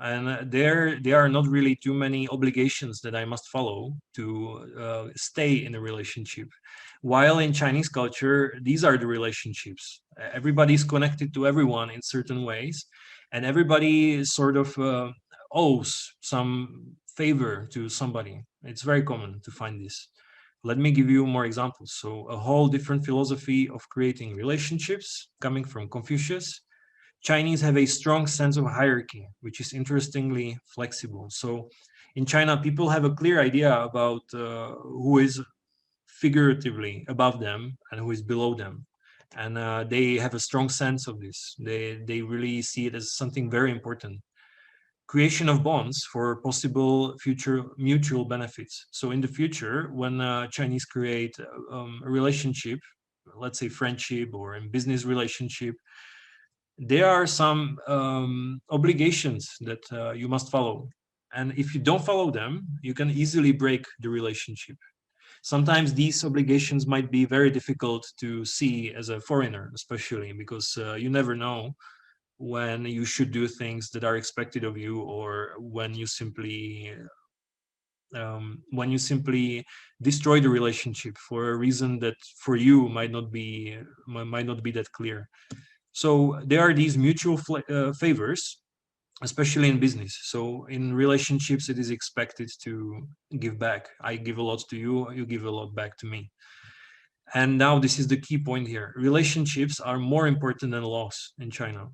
And there are not really too many obligations that I must follow to stay in a relationship. While in Chinese culture, these are the relationships. Everybody's connected to everyone in certain ways, and everybody sort of owes some favor to somebody. It's very common to find this. Let me give you more examples. So a whole different philosophy of creating relationships coming from Confucius. Chinese have a strong sense of hierarchy, which is interestingly flexible. So in China, people have a clear idea about who is figuratively above them and who is below them. And they have a strong sense of this. They really see it as something very important. Creation of bonds for possible future mutual benefits. So in the future, when Chinese create a relationship, let's say friendship or a business relationship, there are some obligations that you must follow. And if you don't follow them, you can easily break the relationship. Sometimes these obligations might be very difficult to see as a foreigner, especially because you never know when you should do things that are expected of you, or when you simply destroy the relationship for a reason that for you might not be that clear. So there are these mutual favors, especially in business. So in relationships, it is expected to give back. I give a lot to you, you give a lot back to me. And now this is the key point here. Relationships are more important than laws in China.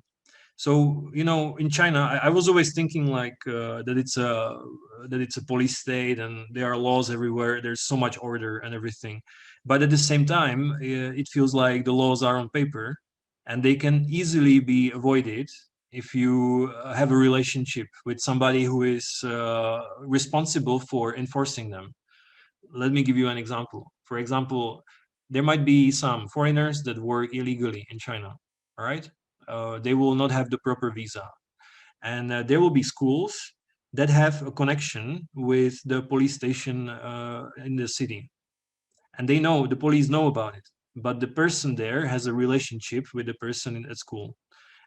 So, you know, in China, I was always thinking like that it's a police state and there are laws everywhere. There's so much order and everything. But at the same time, it feels like the laws are on paper and they can easily be avoided if you have a relationship with somebody who is responsible for enforcing them. Let me give you an example. For example, there might be some foreigners that work illegally in China, all right? They will not have the proper visa. And there will be schools that have a connection with the police station in the city. And they know, the police know about it, but the person there has a relationship with the person at school.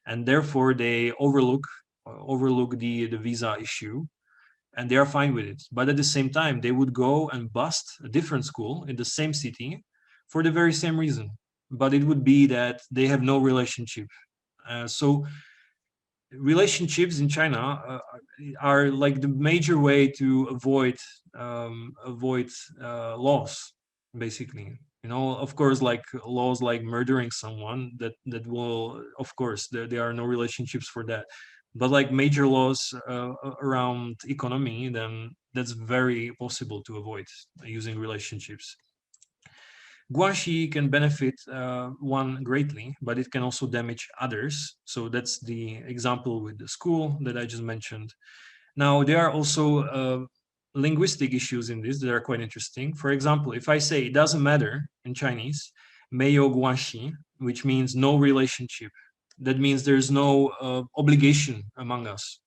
And therefore they overlook the visa issue, and they are fine with it. But at the same time, they would go and bust a different school in the same city for the very same reason. But it would be that they have no relationship. So relationships in China are like the major way to avoid laws, basically. You know, of course, like laws like murdering someone, that will, of course, there are no relationships for that. But like major laws around economy, then that's very possible to avoid using relationships. Guanxi can benefit one greatly, but it can also damage others. So that's the example with the school that I just mentioned. Now, there are also linguistic issues in this that are quite interesting. For example, if I say it doesn't matter in Chinese, 没有关系, which means no relationship. that means there's no obligation among us.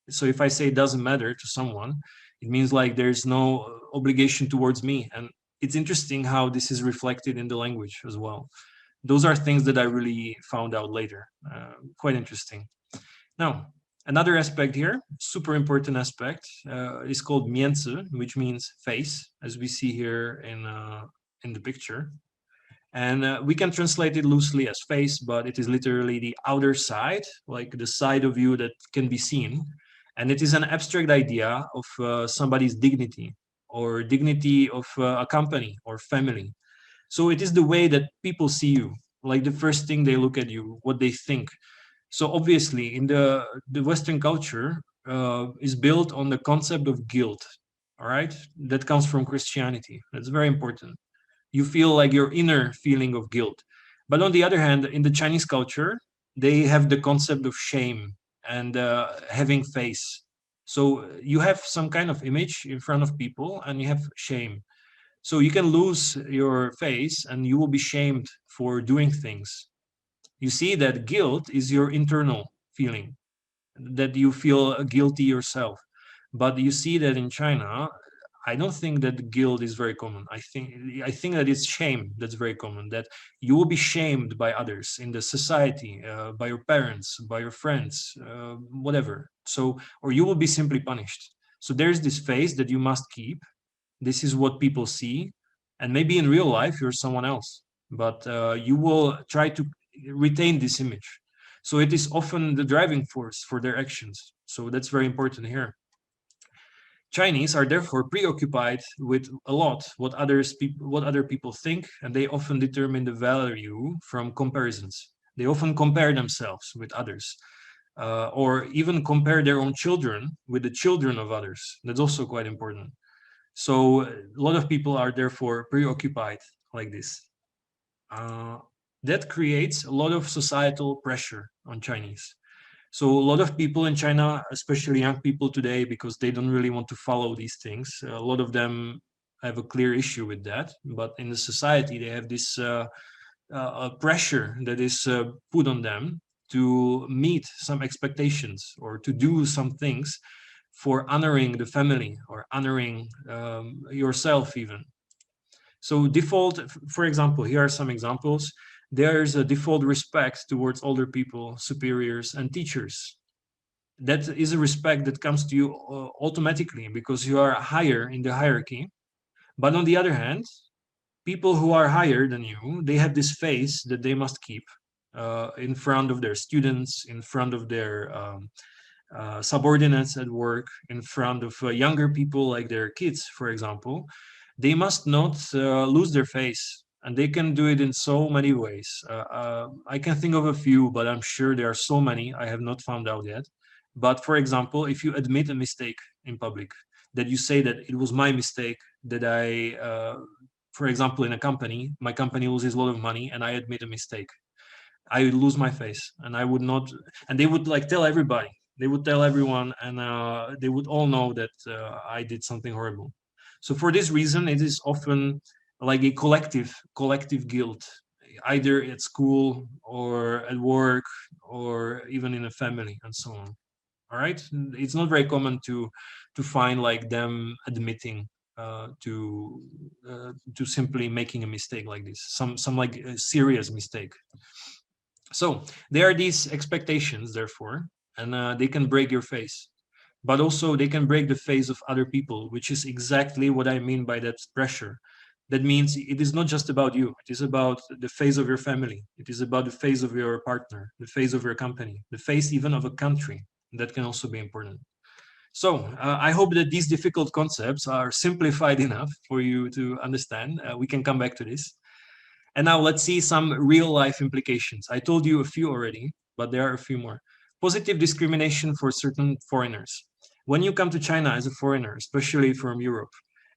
So if I say it doesn't matter to someone, it means like there's no obligation towards me. And it's interesting how this is reflected in the language as well. Those are things that I really found out later. Quite interesting. Now, another aspect here, super important aspect, is called Mianzi, which means face, as we see here in the picture. And we can translate it loosely as face, but it is literally the outer side, like the side of you that can be seen. And it is an abstract idea of somebody's dignity, or dignity of a company or family. So it is the way that people see you, like the first thing they look at you, what they think. So obviously, in the Western culture is built on the concept of guilt. All right, that comes from Christianity. That's very important. You feel like your inner feeling of guilt. But on the other hand, in the Chinese culture, they have the concept of shame and having face. So you have some kind of image in front of people and you have shame. So you can lose your face and you will be shamed for doing things. You see that guilt is your internal feeling, that you feel guilty yourself. But you see that in China, I don't think that guilt is very common. I think that it's shame that's very common, that you will be shamed by others in the society, by your parents, by your friends, whatever. So, or you will be simply punished. So there's this face that you must keep. This is what people see. And maybe in real life, you're someone else, but you will try to retain this image. So it is often the driving force for their actions. So that's very important here. Chinese are therefore preoccupied with a lot what other people think, and they often determine the value from comparisons. They often compare themselves with others, or even compare their own children with the children of others. That's also quite important. So a lot of people are therefore preoccupied like this. That creates a lot of societal pressure on Chinese. So a lot of people in China, especially young people today, because they don't really want to follow these things, a lot of them have a clear issue with that. But in the society, they have this pressure that is put on them to meet some expectations or to do some things for honoring the family or honoring yourself even. So default, for example, here are some examples. There's a default respect towards older people, superiors, and teachers. That is a respect that comes to you automatically because you are higher in the hierarchy. But on the other hand, people who are higher than you, they have this face that they must keep in front of their students, in front of their subordinates at work, in front of younger people like their kids, for example. They must not lose their face. And they can do it in so many ways. I can think of a few, but I'm sure there are so many I have not found out yet. But for example, if you admit a mistake in public, that you say that it was my mistake, that for example, in a company, my company loses a lot of money and I admit a mistake, I would lose my face and I would not, and they would like tell everybody, they would tell everyone and they would all know that I did something horrible. So for this reason, it is often like a collective guilt, either at school or at work or even in a family and so on. All right, it's not very common to find like them admitting to simply making a mistake like this, some like a serious mistake. So there are these expectations, therefore, and they can break your face. But also they can break the face of other people, which is exactly what I mean by that pressure. That means it is not just about you. It is about the face of your family. It is about the face of your partner, the face of your company, the face even of a country. That can also be important. So I hope that these difficult concepts are simplified enough for you to understand. We can come back to this. And now let's see some real life implications. I told you a few already, but there are a few more. Positive discrimination for certain foreigners. When you come to China as a foreigner, especially from Europe,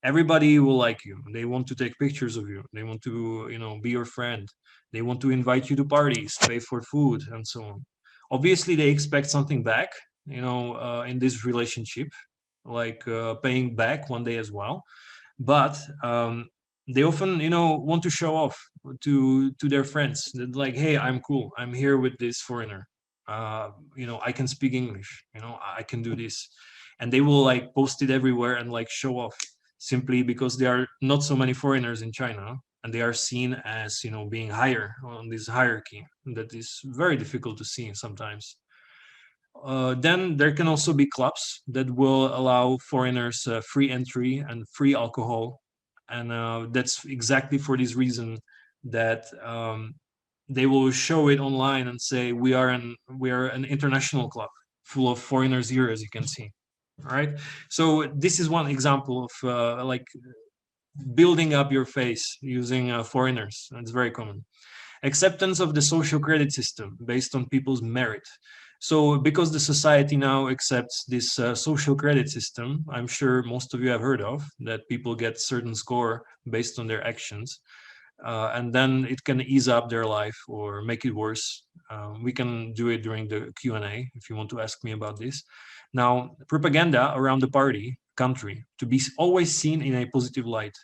everybody will like you. They want to take pictures of you. They want to, be your friend. They want to invite you to parties, pay for food, and so on. Obviously, they expect something back, in this relationship, like paying back one day as well. But they often, want to show off to their friends that, like, hey, I'm cool, I'm here with this foreigner, I can speak English, I can do this, and they will like post it everywhere and like show off, simply because there are not so many foreigners in China, and they are seen as, being higher on this hierarchy that is very difficult to see sometimes. Then there can also be clubs that will allow foreigners free entry and free alcohol, and that's exactly for this reason that they will show it online and say we are an international club full of foreigners here, as you can see. All right, so this is one example of like building up your face using foreigners. It's very common. Acceptance of the social credit system based on people's merit. So because the society now accepts this social credit system, I'm sure most of you have heard of, that people get certain score based on their actions, and then it can ease up their life or make it worse. We can do it during the Q&A if you want to ask me about this. Now, propaganda around the party, country, to be always seen in a positive light.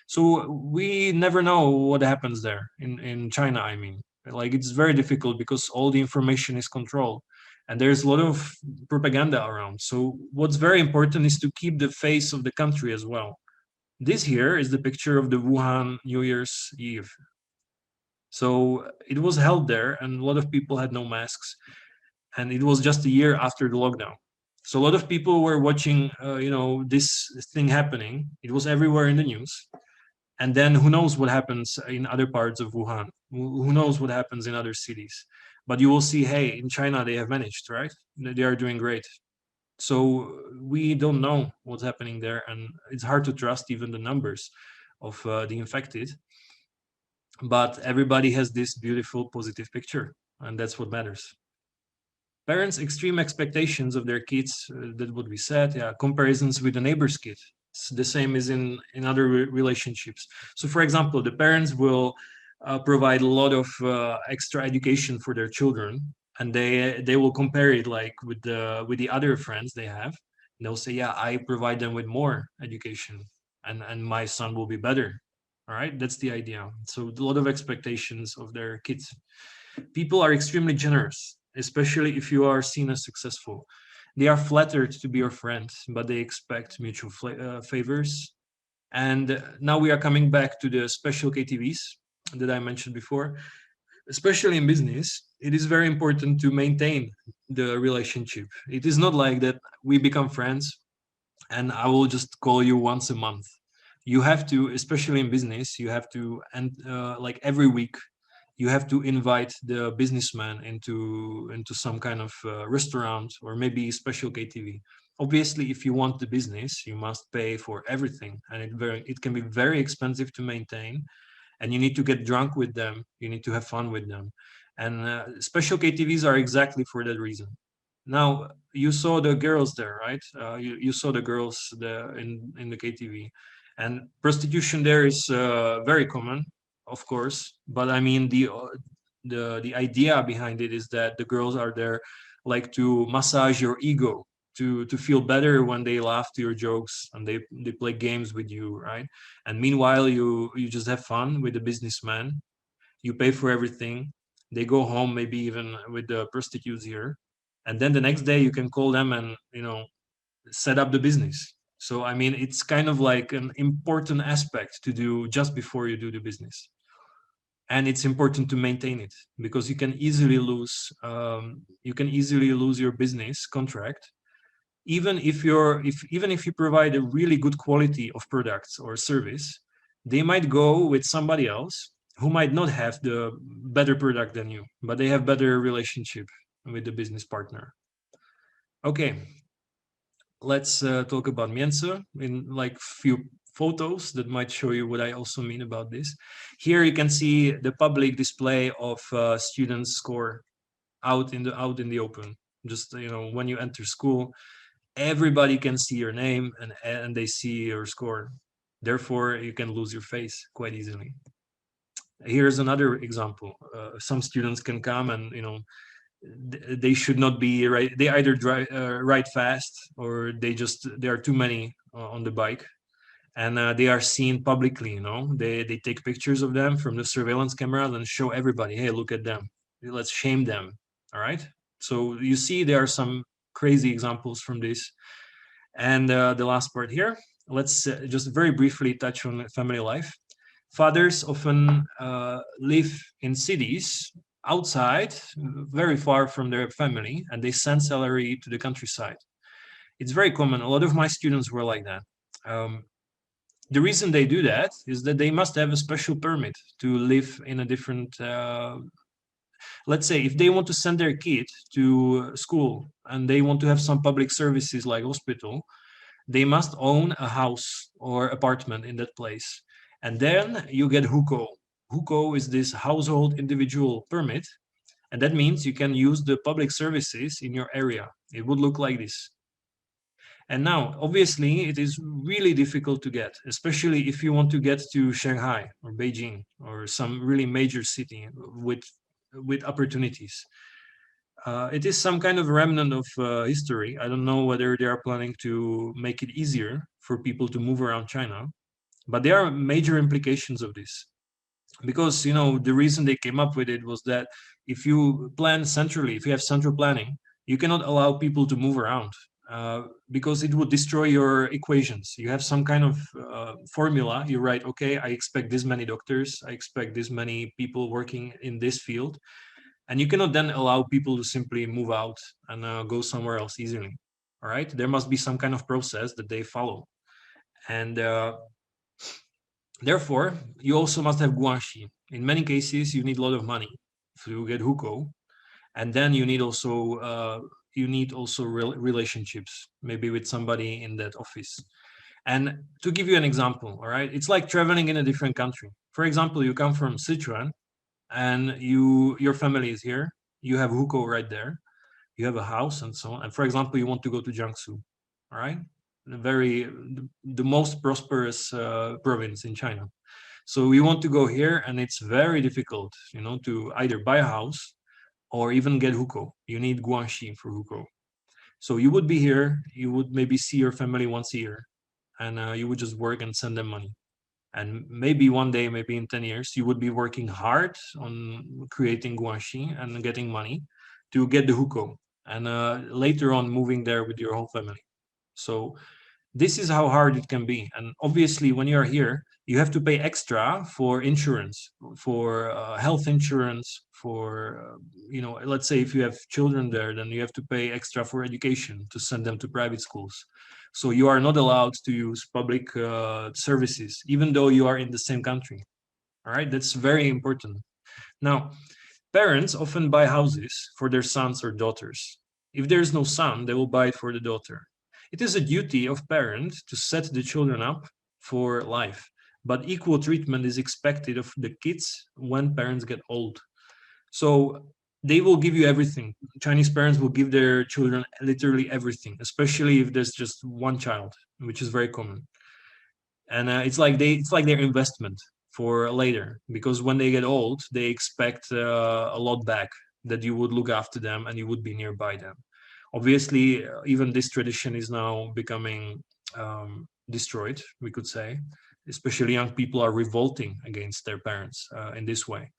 So we never know what happens there in China, I mean. Like, it's very difficult because all the information is controlled and there's a lot of propaganda around. So what's very important is to keep the face of the country as well. This here is the picture of the Wuhan New Year's Eve. So it was held there and a lot of people had no masks, and it was just a year after the lockdown. So a lot of people were watching, this thing happening. It was everywhere in the news. And then who knows what happens in other parts of Wuhan? Who knows what happens in other cities? But you will see, hey, in China, they have managed, right? They are doing great. So we don't know what's happening there. And it's hard to trust even the numbers of the infected. But everybody has this beautiful, positive picture. And that's what matters. Parents' extreme expectations of their kids, that what we said, comparisons with the neighbor's kid. It's the same as in other relationships. So for example, the parents will provide a lot of extra education for their children, and they will compare it like with the other friends they have. And they'll say, yeah, I provide them with more education, and my son will be better. All right, that's the idea. So a lot of expectations of their kids. People are extremely generous, especially if you are seen as successful. They are flattered to be your friend, but they expect mutual favors. And now we are coming back to the special KTVs that I mentioned before. Especially in business, it is very important to maintain the relationship. It is not like that we become friends and I will just call you once a month. You have to, especially in business, you have to, and like every week, you have to invite the businessman into some kind of restaurant or maybe special KTV. Obviously, if you want the business, you must pay for everything, and it can be very expensive to maintain. And you need to get drunk with them. You need to have fun with them, and special KTVs are exactly for that reason. Now you saw the girls there, right? You saw the girls in the KTV, and prostitution there is very common, of course. But I mean, the idea behind it is that the girls are there like to massage your ego, to feel better when they laugh to your jokes and they play games with you, right? And meanwhile, you just have fun with the businessman. You pay for everything. They go home, maybe even with the prostitutes here, and then the next day you can call them and set up the business. So I mean, it's kind of like an important aspect to do just before you do the business, and it's important to maintain it because you can easily lose your business contract, even if you provide a really good quality of products or service. They might go with somebody else who might not have the better product than you, but they have better relationship with the business partner. Okay, let's talk about Mianzi in like few photos that might show you what I also mean about this. Here you can see the public display of students' score out in the open. Just when you enter school, everybody can see your name and they see your score. Therefore, you can lose your face quite easily. Here's another example. Some students can come and they should not be right. They either ride fast or they are too many on the bike, and they are seen publicly. You know, they take pictures of them from the surveillance cameras and show everybody, hey, look at them, let's shame them. All right, so you see there are some crazy examples from this. And the last part here, let's just very briefly touch on family life. Fathers often live in cities outside, very far from their family, and they send salary to the countryside. It's very common. A lot of my students were like that. The reason they do that is that they must have a special permit to live in a different, let's say, if they want to send their kid to school and they want to have some public services like hospital, they must own a house or apartment in that place. And then you get hukou. Hukou is this household individual permit. And that means you can use the public services in your area. It would look like this. And now, obviously, it is really difficult to get, especially if you want to get to Shanghai or Beijing or some really major city with opportunities. It is some kind of remnant of history. I don't know whether they are planning to make it easier for people to move around China, but there are major implications of this. Because, you know, the reason they came up with it was that if you plan centrally, if you have central planning, you cannot allow people to move around because it would destroy your equations. You have some kind of formula. You write, okay, I expect this many doctors, I expect this many people working in this field. And you cannot then allow people to simply move out and go somewhere else easily. All right, there must be some kind of process that they follow. And therefore, you also must have Guanxi. In many cases, you need a lot of money to get hukou. And then you need also relationships, maybe with somebody in that office. And to give you an example, all right, it's like traveling in a different country. For example, you come from Sichuan and your family is here. You have hukou right there. You have a house and so on. And for example, you want to go to Jiangsu, all right? The most prosperous province in China. So we want to go here, and it's very difficult, you know, to either buy a house or even get hukou. You need Guanxi for hukou. So you would be here, you would maybe see your family once a year, and you would just work and send them money. And maybe one day, maybe in 10 years, you would be working hard on creating Guanxi and getting money to get the hukou, and later on moving there with your whole family. So this is how hard it can be. And obviously, when you're here, you have to pay extra for insurance, for health insurance, for, you know, let's say if you have children there, then you have to pay extra for education to send them to private schools. So you are not allowed to use public services, even though you are in the same country. All right, that's very important. Now, parents often buy houses for their sons or daughters. If there's no son, they will buy it for the daughter. It is a duty of parents to set the children up for life, but equal treatment is expected of the kids when parents get old. So they will give you everything. Chinese parents will give their children literally everything, especially if there's just one child, which is very common. And it's like their investment for later, because when they get old, they expect a lot back, that you would look after them and you would be nearby them. Obviously, even this tradition is now becoming destroyed, we could say. Especially young people are revolting against their parents in this way.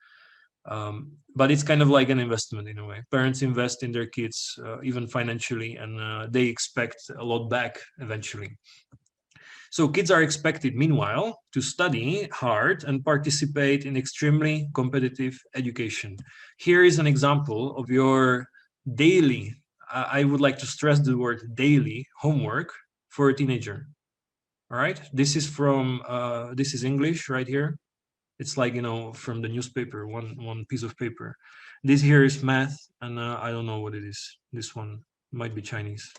But it's kind of like an investment in a way. Parents invest in their kids, even financially, and they expect a lot back eventually. So kids are expected, meanwhile, to study hard and participate in extremely competitive education. Here is an example of your daily, I would like to stress the word daily, homework for a teenager. All right, this is from, this is English right here. It's like, you know, from the newspaper, one piece of paper. This here is math, and I don't know what it is. This one might be Chinese.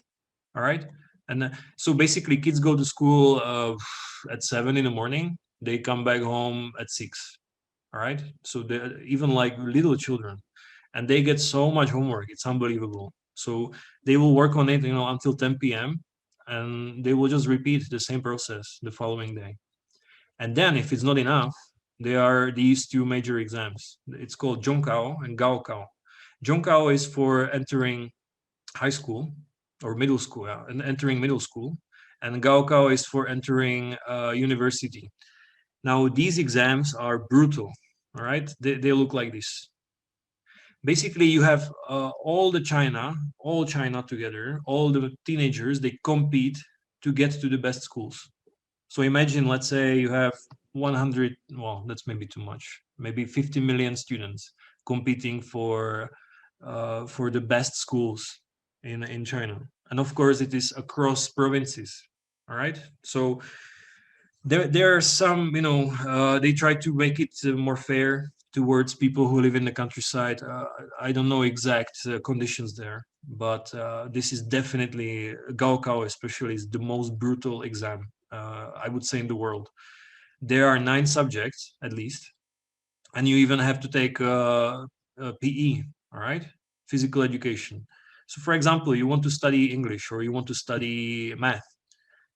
All right. And so basically kids go to school at 7 in the morning. They come back home at 6. All right. So they're even like little children, and they get so much homework. It's unbelievable. So they will work on it, you know, until 10 p.m. and they will just repeat the same process the following day. And then if it's not enough, there are these two major exams. It's called Zhongkao and Gaokao. Zhongkao is for entering high school or middle school, and entering middle school. and Gaokao is for entering university. Now, these exams are brutal, all right? They look like this. Basically, you have all China together, all the teenagers, they compete to get to the best schools. So imagine, let's say you have 100, well, that's maybe too much, maybe 50 million students competing for the best schools in China. And of course, it is across provinces, all right? So there are some, they try to make it more fair towards people who live in the countryside. I don't know exact conditions there, but this is definitely, Gaokao especially, is the most brutal exam, I would say, in the world. There are 9 subjects at least, and you even have to take PE, all right? Physical education. So for example, you want to study English or you want to study math.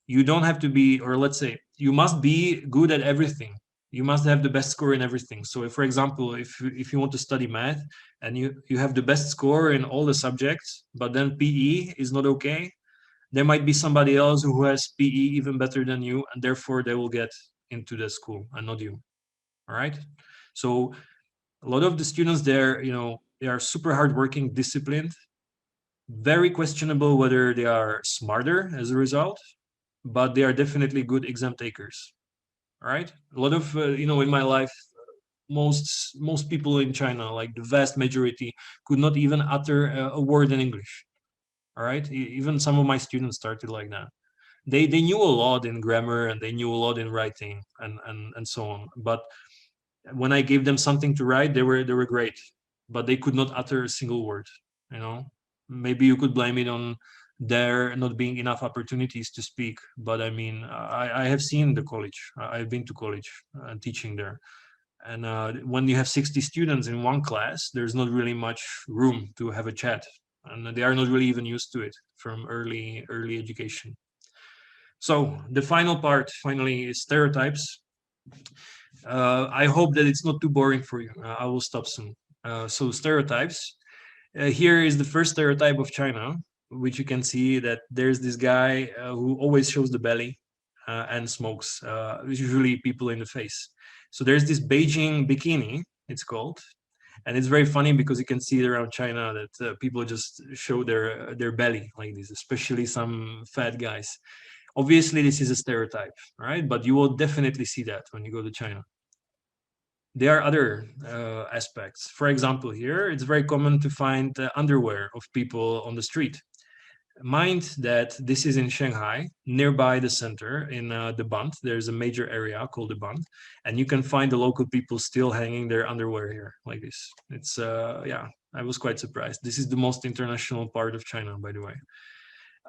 You don't have to be, or let's say, you must be good at everything. You must have the best score in everything. So if, for example, if you want to study math and you have the best score in all the subjects, but then PE is not okay, there might be somebody else who has PE even better than you, and therefore they will get into the school and not you. All right. So a lot of the students there, they are super hardworking, disciplined, very questionable whether they are smarter as a result, but they are definitely good exam takers. All right. A lot of, in my life, most people in China, like the vast majority, could not even utter a word in English. All right. Even some of my students started like that. They knew a lot in grammar and they knew a lot in writing and so on. But when I gave them something to write, they were great, but they could not utter a single word. Maybe you could blame it on there not being enough opportunities to speak. But I mean, I have seen the college. I've been to college and teaching there. And when you have 60 students in one class, there's not really much room to have a chat. And they are not really even used to it from early education. So the final part, finally, is stereotypes. I hope that it's not too boring for you. I will stop soon. So stereotypes. Here is the first stereotype of China, which you can see that there's this guy who always shows the belly and smokes, usually people in the face. So there's this Beijing bikini, it's called. And it's very funny because you can see it around China that people just show their belly like this, especially some fat guys. Obviously, this is a stereotype, right? But you will definitely see that when you go to China. There are other aspects. For example, here, it's very common to find underwear of people on the street. Mind that this is in Shanghai, nearby the center in the Bund. There's a major area called the Bund, and you can find the local people still hanging their underwear here like this. It's, yeah, I was quite surprised. This is the most international part of China, by the way.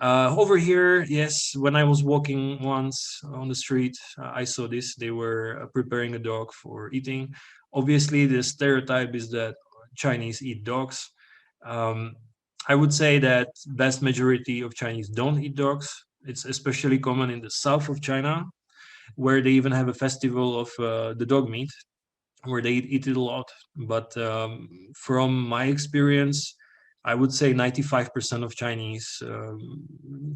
Over here, yes, when I was walking once on the street, I saw this. They were preparing a dog for eating. Obviously, the stereotype is that Chinese eat dogs. I would say that vast majority of Chinese don't eat dogs. It's especially common in the south of China, where they even have a festival of the dog meat, where they eat it a lot. But from my experience, I would say 95% of Chinese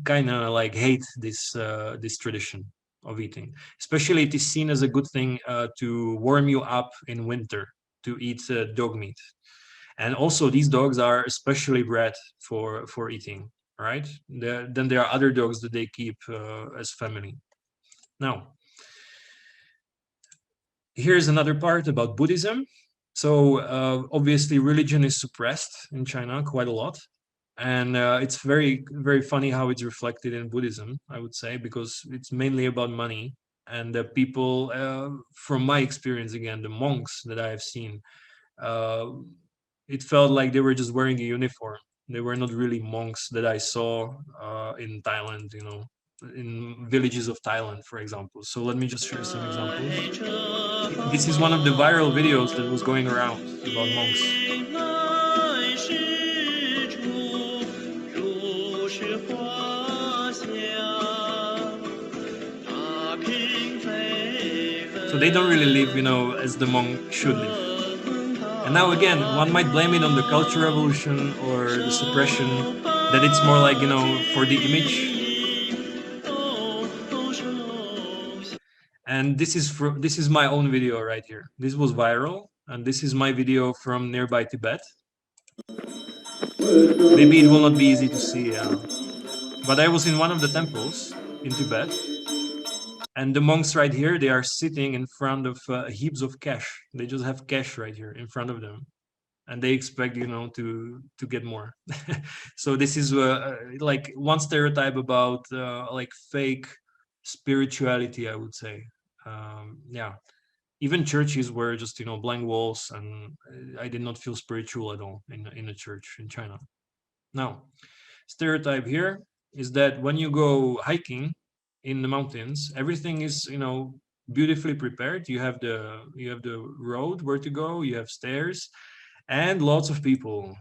kind of like hate this tradition of eating. Especially, it is seen as a good thing to warm you up in winter, to eat dog meat. And also, these dogs are especially bred for eating, right? Then there are other dogs that they keep as family. Now, here's another part about Buddhism. So obviously, religion is suppressed in China quite a lot. And it's very, very funny how it's reflected in Buddhism, I would say, because it's mainly about money. And the people, from my experience, again, the monks that I have seen, it felt like they were just wearing a uniform. They were not really monks that I saw in Thailand, in villages of Thailand, for example. So let me just show you some examples. This is one of the viral videos that was going around about monks. So they don't really live, as the monk should live. And now again, one might blame it on the Cultural Revolution or the suppression, that it's more like, for the image. And this is my own video right here. This was viral, and this is my video from nearby Tibet. Maybe it will not be easy to see, but I was in one of the temples in Tibet, and the monks right here, they are sitting in front of heaps of cash. They just have cash right here in front of them, and they expect, you know, to get more. So this is like one stereotype about like fake spirituality, I would say. Yeah, even churches were just, you know, blank walls, and I did not feel spiritual at all in a church in China. Now, stereotype here is that when you go hiking in the mountains, everything is, you know, beautifully prepared. You have the road where to go, you have stairs, and lots of people.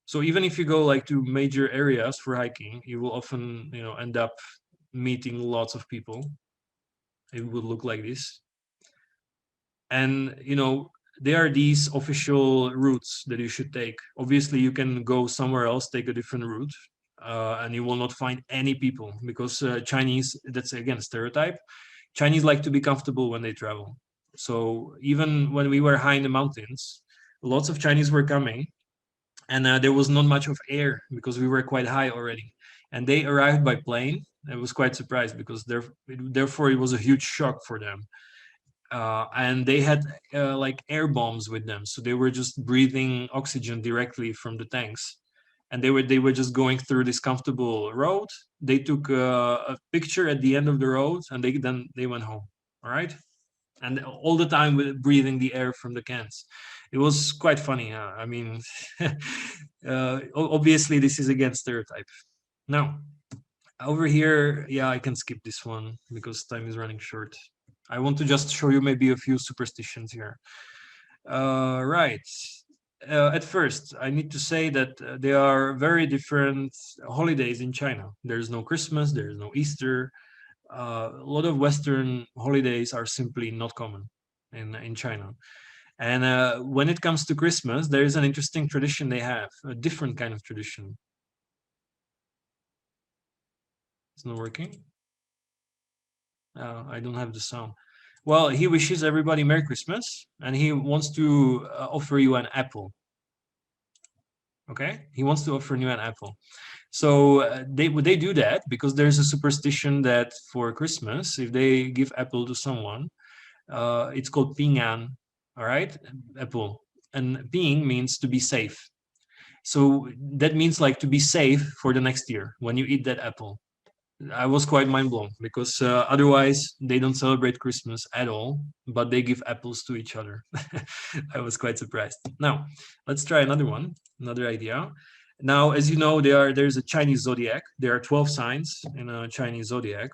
So even if you go like to major areas for hiking, you will often, you know, end up meeting lots of people. It would look like this. And, you know, there are these official routes that you should take. Obviously, you can go somewhere else, take a different route, and you will not find any people, because Chinese, that's again stereotype. Chinese like to be comfortable when they travel. So even when we were high in the mountains, lots of Chinese were coming, and there was not much of air because we were quite high already. And they arrived by plane. I was quite surprised because therefore it was a huge shock for them. And they had like air bombs with them, so they were just breathing oxygen directly from the tanks, and they were just going through this comfortable road. They took a picture at the end of the road, and then they went home. All right, and all the time with breathing the air from the cans. It was quite funny. I mean, obviously this is again stereotype. Now, over here, yeah, I can skip this one because time is running short. I want to just show you maybe a few superstitions here. Right. At first, I need to say that there are very different holidays in China. There's no Christmas, there's no Easter. A lot of Western holidays are simply not common in China. And when it comes to Christmas, there is an interesting tradition they have, a different kind of tradition. It's not working. I don't have the sound. Well, he wishes everybody Merry Christmas, and he wants to offer you an apple. Okay, he wants to offer you an apple. So they do that because there's a superstition that for Christmas, if they give apple to someone, it's called ping'an. All right, apple, and ping means to be safe. So that means like to be safe for the next year when you eat that apple. I was quite mind blown because otherwise they don't celebrate Christmas at all, but they give apples to each other. I was quite surprised. Now, let's try another one, another idea. Now, as you know, there's a Chinese zodiac. There are 12 signs in a Chinese zodiac,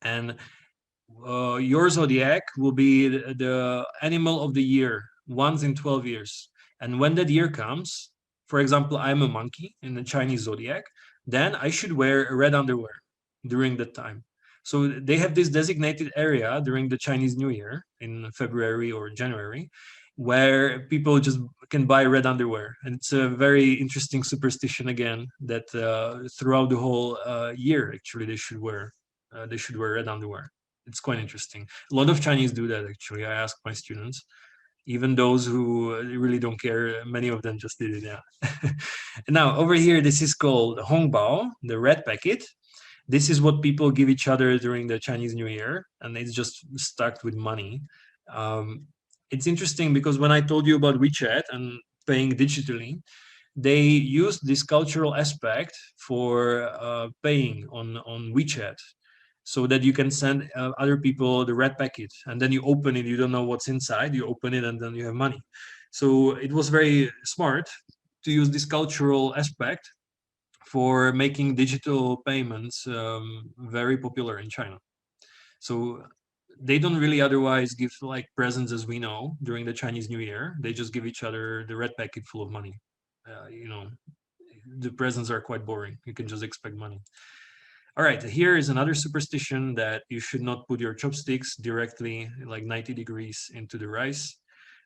and your zodiac will be the animal of the year once in 12 years. And when that year comes, for example, I'm a monkey in the Chinese zodiac, then I should wear red underwear during that time. So they have this designated area during the Chinese New Year in February or January, where people just can buy red underwear. And it's a very interesting superstition again, that throughout the whole year, actually, they should wear red underwear. It's quite interesting. A lot of Chinese do that, actually. I asked my students, even those who really don't care, many of them just did it, yeah. Now, over here, this is called hongbao, the red packet. This is what people give each other during the Chinese New Year, and it's just stacked with money. It's interesting because when I told you about WeChat and paying digitally, they used this cultural aspect for paying on WeChat, so that you can send other people the red packet, and then you open it, you don't know what's inside, you open it, and then you have money. So it was very smart to use this cultural aspect for making digital payments very popular in China. So they don't really otherwise give like presents as we know during the Chinese New Year. They just give each other the red packet full of money. You know, the presents are quite boring. You can just expect money. All right, here is another superstition, that you should not put your chopsticks directly like 90 degrees into the rice,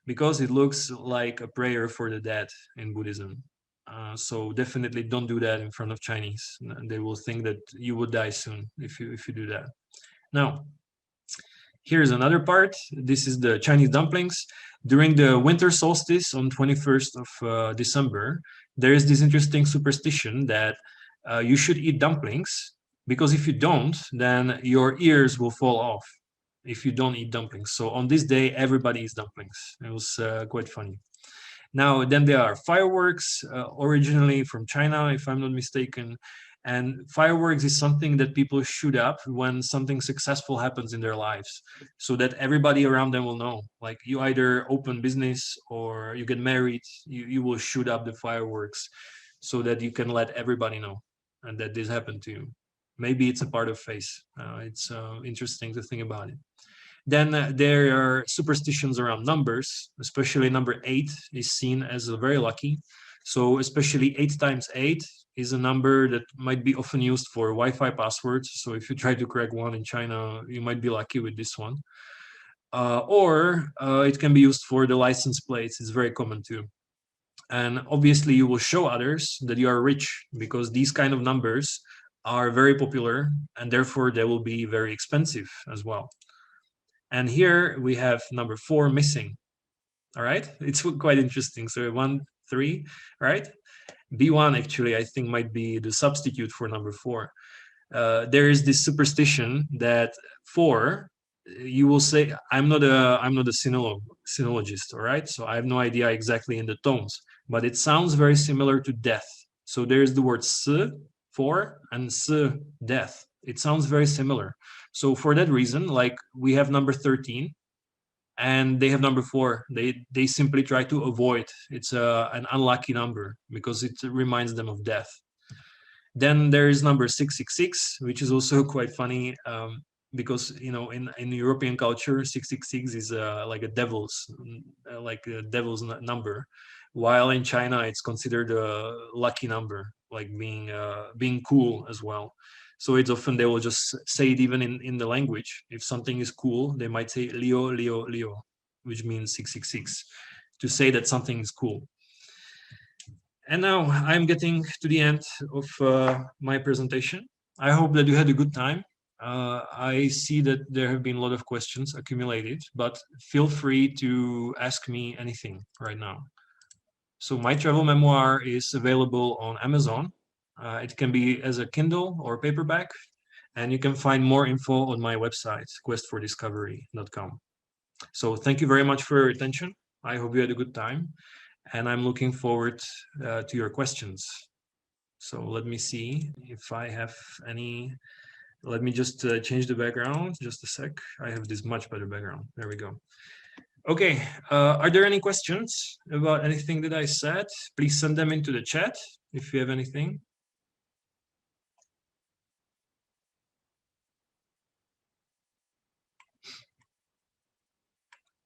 because it looks like a prayer for the dead in Buddhism. So definitely don't do that in front of Chinese. They will think that you will die soon if you do that. Now, Here's another part. This is the Chinese dumplings. During the winter solstice on 21st of December, there is this interesting superstition that you should eat dumplings, because if you don't, then your ears will fall off if you don't eat dumplings. So on this day, everybody eats dumplings. It was quite funny. Now, then there are fireworks, originally from China, if I'm not mistaken. And fireworks is something that people shoot up when something successful happens in their lives, so that everybody around them will know. Like, you either open business or you get married, you will shoot up the fireworks so that you can let everybody know and that this happened to you. Maybe it's a part of faith. It's interesting to think about it. Then there are superstitions around numbers, especially number 8 is seen as very lucky. So especially 8 times 8 is a number that might be often used for Wi-Fi passwords. So if you try to crack one in China, you might be lucky with this one. Or it can be used for the license plates. It's very common too. And obviously you will show others that you are rich, because these kind of numbers are very popular and therefore they will be very expensive as well. And here we have number 4 missing. All right, it's quite interesting. So 1, 3, right? B1 actually, I think, might be the substitute for number 4. There is this superstition that 4, you will say, I'm not a sinologist, all right? So I have no idea exactly in the tones, but it sounds very similar to death. So there's the word s, 4, and s, death. It sounds very similar. So for that reason, like, we have number 13 and they have number 4. They simply try to avoid. It's an unlucky number because it reminds them of death. Then there is number 666, which is also quite funny, because, you know, in European culture, 666 is like a devil's number, while in China it's considered a lucky number, like being cool as well. So it's often they will just say it even in the language. If something is cool, they might say Leo, Leo, Leo, which means 666, to say that something is cool. And now I'm getting to the end of my presentation. I hope that you had a good time. I see that there have been a lot of questions accumulated, but feel free to ask me anything right now. So my travel memoir is available on Amazon. It can be as a Kindle or paperback, and you can find more info on my website, Quest4Discovery.com. So thank you very much for your attention. I hope you had a good time, and I'm looking forward to your questions. So let me see if I have any. Let me just change the background, just a sec. I have this much better background. There we go. Okay, are there any questions about anything that I said? Please send them into the chat if you have anything.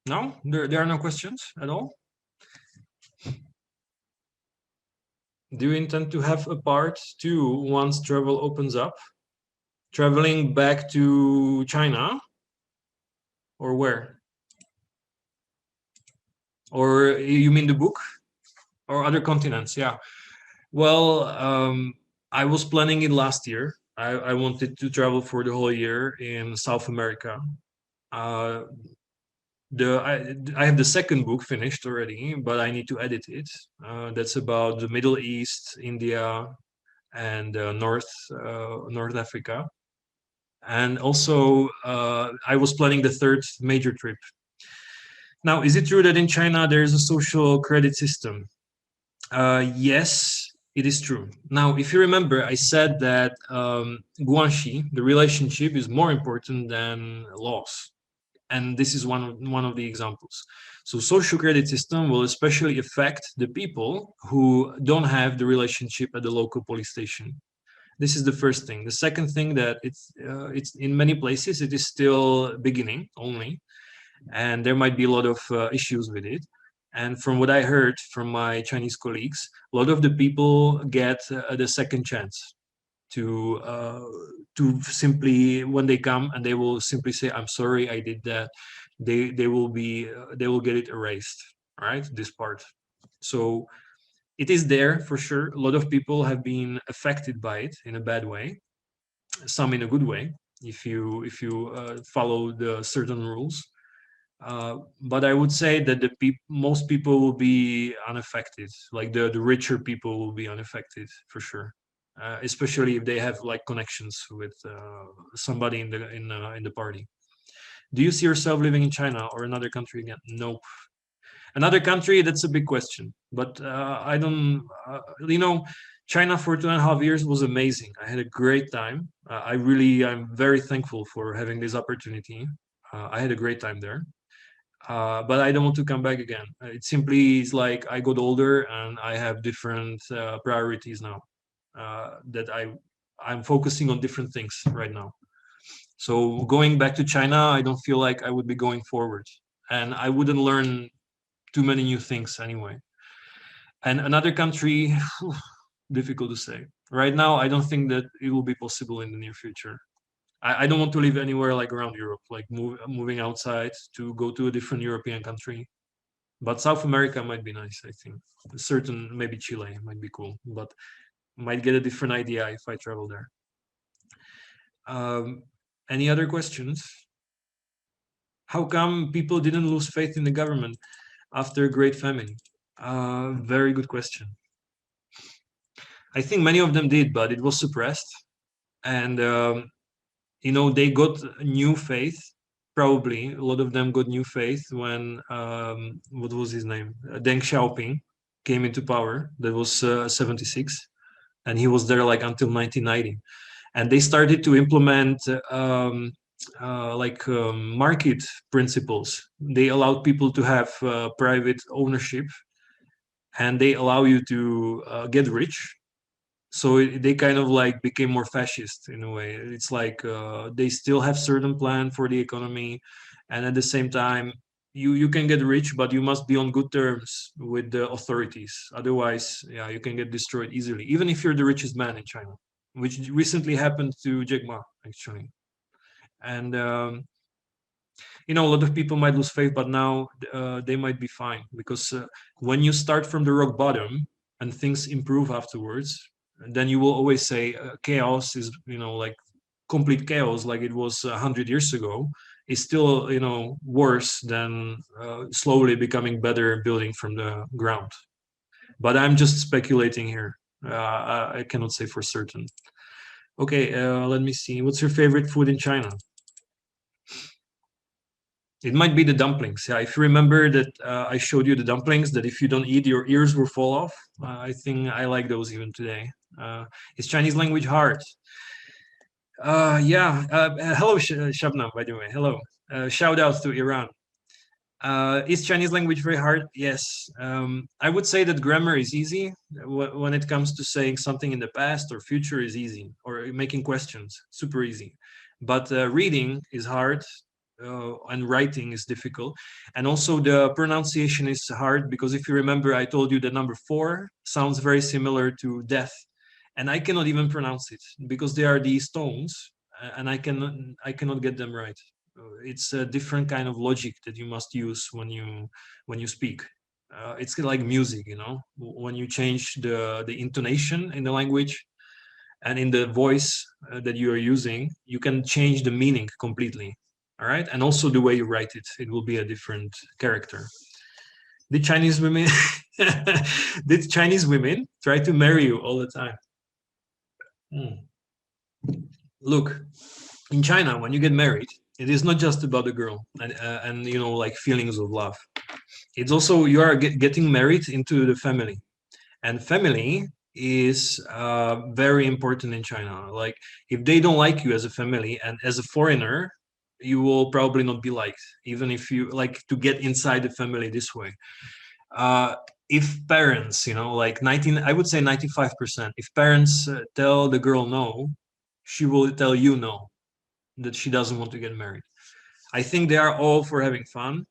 No, there are no questions at all. Do you intend to have a part 2 once travel opens up? Traveling back to China? Or where? Or you mean the book? Or other continents? Yeah. Well, I was planning it last year. I wanted to travel for the whole year in South America. I have the second book finished already, but I need to edit it. That's about the Middle East, India, and North Africa. And also, I was planning the 3rd major trip. Now, is it true that in China there is a social credit system? Yes, it is true. Now, if you remember, I said that Guanxi, the relationship, is more important than laws. And this is one of the examples. So social credit system will especially affect the people who don't have the relationship at the local police station. This is the first thing. The second thing, that it's in many places it is still beginning only, and there might be a lot of issues with it. And from what I heard from my Chinese colleagues, a lot of the people get the second chance to simply, when they come, and they will simply say, I'm sorry, I did that. They will get it erased, right? This part. So it is there for sure. A lot of people have been affected by it in a bad way, some in a good way. if you follow the certain rules. But I would say that most people will be unaffected. Like the richer people will be unaffected for sure, especially if they have like connections with somebody in the party. Do you see yourself living in China or another country again? Nope. Another country, that's a big question. But I don't, China for 2.5 years was amazing. I had a great time. I'm very thankful for having this opportunity. I had a great time there. But I don't want to come back again. It simply is like I got older and I have different priorities now. That I'm focusing on different things right now. So going back to China, I don't feel like I would be going forward, and I wouldn't learn too many new things anyway. And another country, difficult to say. Right now, I don't think that it will be possible in the near future. I don't want to live anywhere like around Europe, like moving outside to go to a different European country. But South America might be nice, I think. Maybe Chile might be cool, but might get a different idea if I travel there. Any other questions? How come people didn't lose faith in the government after a great famine? Very good question. I think many of them did, but it was suppressed. And, they got new faith. Probably a lot of them got new faith when, what was his name? Deng Xiaoping came into power. That was 76. And he was there like until 1990. And they started to implement market principles. They allowed people to have private ownership, and they allow you to get rich. So they kind of like became more fascist in a way. It's like they still have certain plan for the economy, and at the same time, you can get rich, but you must be on good terms with the authorities. Otherwise, yeah, you can get destroyed easily, even if you're the richest man in China, which recently happened to Jack Ma, actually. And a lot of people might lose faith, but now they might be fine, because when you start from the rock bottom and things improve afterwards, then you will always say chaos is, like complete chaos, like it was 100 years ago, is still, worse than slowly becoming better building from the ground. But I'm just speculating here. I cannot say for certain. Okay, let me see. What's your favorite food in China? It might be the dumplings. Yeah, if you remember that I showed you the dumplings, that if you don't eat, your ears will fall off. I think I like those even today. Is Chinese language hard? Yeah. Hello, Shabnam, by the way. Hello. Shout out to Iran. Is Chinese language very hard? Yes. I would say that grammar is easy. When it comes to saying something in the past or future is easy, or making questions, super easy. But reading is hard. And writing is difficult, and also the pronunciation is hard, because if you remember, I told you that number 4 sounds very similar to death, and I cannot even pronounce it because they are these tones, and I cannot get them right. It's a different kind of logic that you must use when you speak. It's like music, when you change the intonation in the language and in the voice that you are using, you can change the meaning completely. All right, and also the way you write it will be a different character. Did Chinese women try to marry you all the time? Look, in China, when you get married, it is not just about the girl and like feelings of love. It's also you are getting married into the family, and family is very important in China. Like if they don't like you as a family and as a foreigner, you will probably not be liked, even if you like to get inside the family this way. If parents, like I would say 95%, if parents tell the girl no, she will tell you no, that she doesn't want to get married. I think they are all for having fun,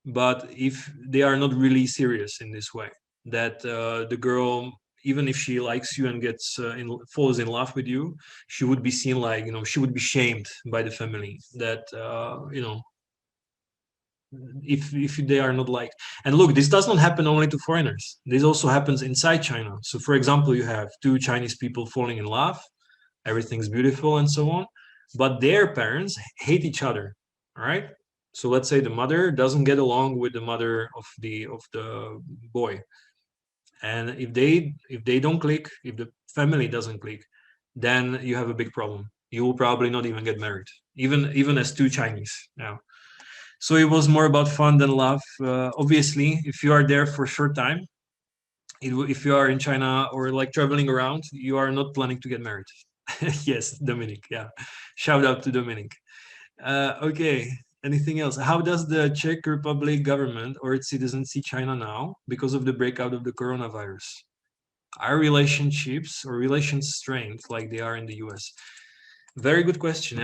but if they are not really serious in this way, that the girl, even if she likes you and falls in love with you, she would be seen like, she would be shamed by the family, that, if they are not liked. And look, this does not happen only to foreigners. This also happens inside China. So for example, you have 2 Chinese people falling in love, everything's beautiful and so on. but their parents hate each other. All right. So let's say the mother doesn't get along with the mother of the boy, and if they don't click, if the family doesn't click, then you have a big problem. You will probably not even get married, even as two Chinese. Yeah. So it was more about fun than love. Obviously, if you are there for a short time, if you are in China or like traveling around, you are not planning to get married. Yes, Dominic. Yeah, shout out to Dominic. Okay. Anything else? How does the Czech Republic government or its citizens see China now because of the breakout of the coronavirus? Are relationships or relations strained like they are in the US? Very good question.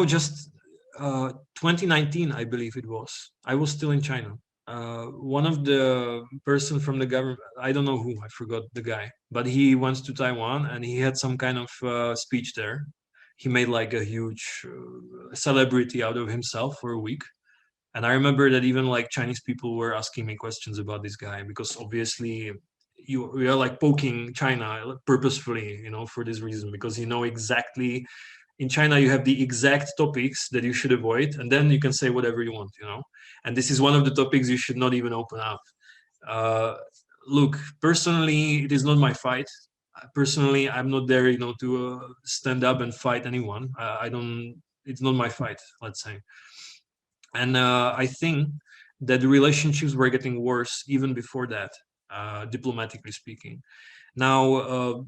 Just 2019, I believe it was. I was still in China. One of the person from the government, I don't know who, I forgot the guy, but he went to Taiwan and he had some kind of speech there. He made like a huge celebrity out of himself for a week. And I remember that even like Chinese people were asking me questions about this guy because obviously we are like poking China purposefully, for this reason, because exactly in China you have the exact topics that you should avoid, and then you can say whatever you want, and this is one of the topics you should not even open up. Look, personally, it is not my fight. Personally, I'm not there, to stand up and fight anyone. I don't. It's not my fight, let's say. And I think that the relationships were getting worse even before that, diplomatically speaking. Now,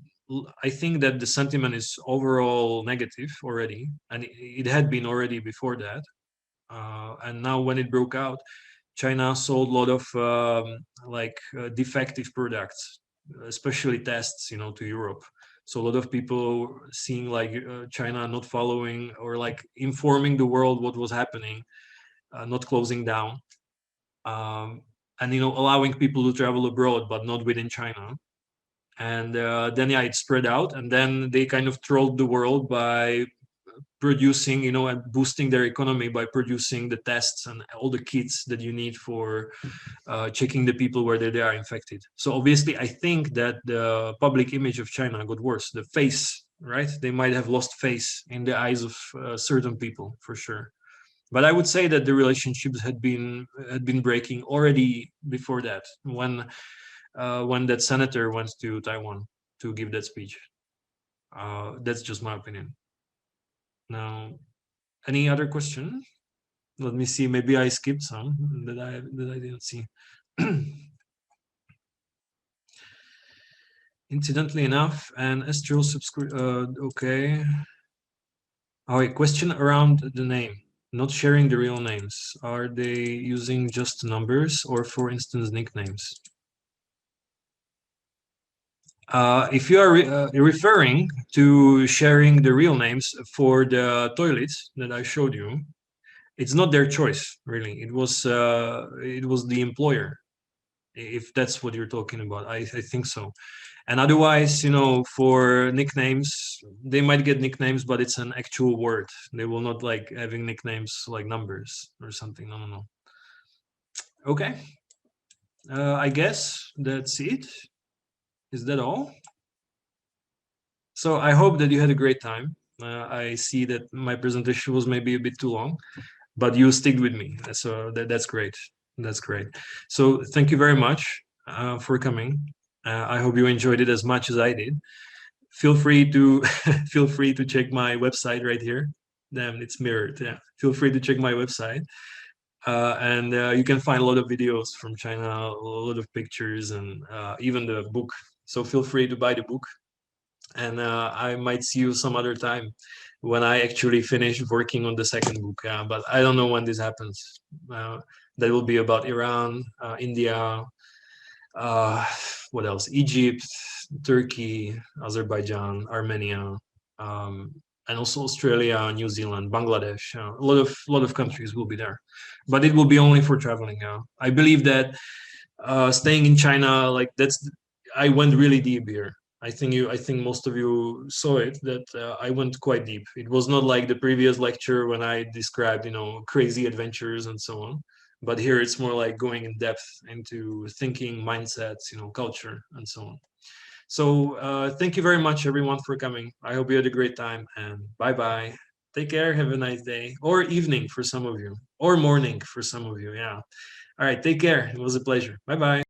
I think that the sentiment is overall negative already, and it had been already before that. And now when it broke out, China sold a lot of defective products, especially tests, to Europe. So a lot of people seeing like China not following or like informing the world what was happening, not closing down, and allowing people to travel abroad, but not within China. And then it spread out, and then they kind of trolled the world by producing, and boosting their economy by producing the tests and all the kits that you need for checking the people whether they are infected. So obviously, I think that the public image of China got worse. The face, right? They might have lost face in the eyes of certain people, for sure. But I would say that the relationships had been breaking already before that, when that senator went to Taiwan to give that speech. That's just my opinion. Now, any other question? Let me see. Maybe I skipped some that I didn't see. Incidentally enough, and Astral okay. Oh, a question around the name. Not sharing the real names. Are they using just numbers or, for instance, nicknames? If you are referring to sharing the real names for the toilets that I showed you, it's not their choice, really. It was the employer, if that's what you're talking about. I think so. And otherwise, for nicknames, they might get nicknames, but it's an actual word. They will not like having nicknames like numbers or something. No. Okay. I guess that's it. Is that all? So I hope that you had a great time. I see that my presentation was maybe a bit too long, but you stick with me. So that's great. That's great. So thank you very much for coming. I hope you enjoyed it as much as I did. Feel free to check my website right here. Damn, it's mirrored. Yeah. Feel free to check my website. And you can find a lot of videos from China, a lot of pictures, and even the book. So feel free to buy the book. And I might see you some other time when I actually finish working on the second book. But I don't know when this happens. That will be about Iran, India, what else? Egypt, Turkey, Azerbaijan, Armenia, and also Australia, New Zealand, Bangladesh. A lot of countries will be there, but it will be only for traveling. I believe that staying in China, like I went really deep here. I think most of you saw it, that I went quite deep. It was not like the previous lecture when I described, crazy adventures and so on. But here it's more like going in depth into thinking, mindsets, culture, and so on. So thank you very much, everyone, for coming. I hope you had a great time, and bye-bye. Take care. Have a nice day, or evening for some of you, or morning for some of you. Yeah. All right. Take care. It was a pleasure. Bye-bye.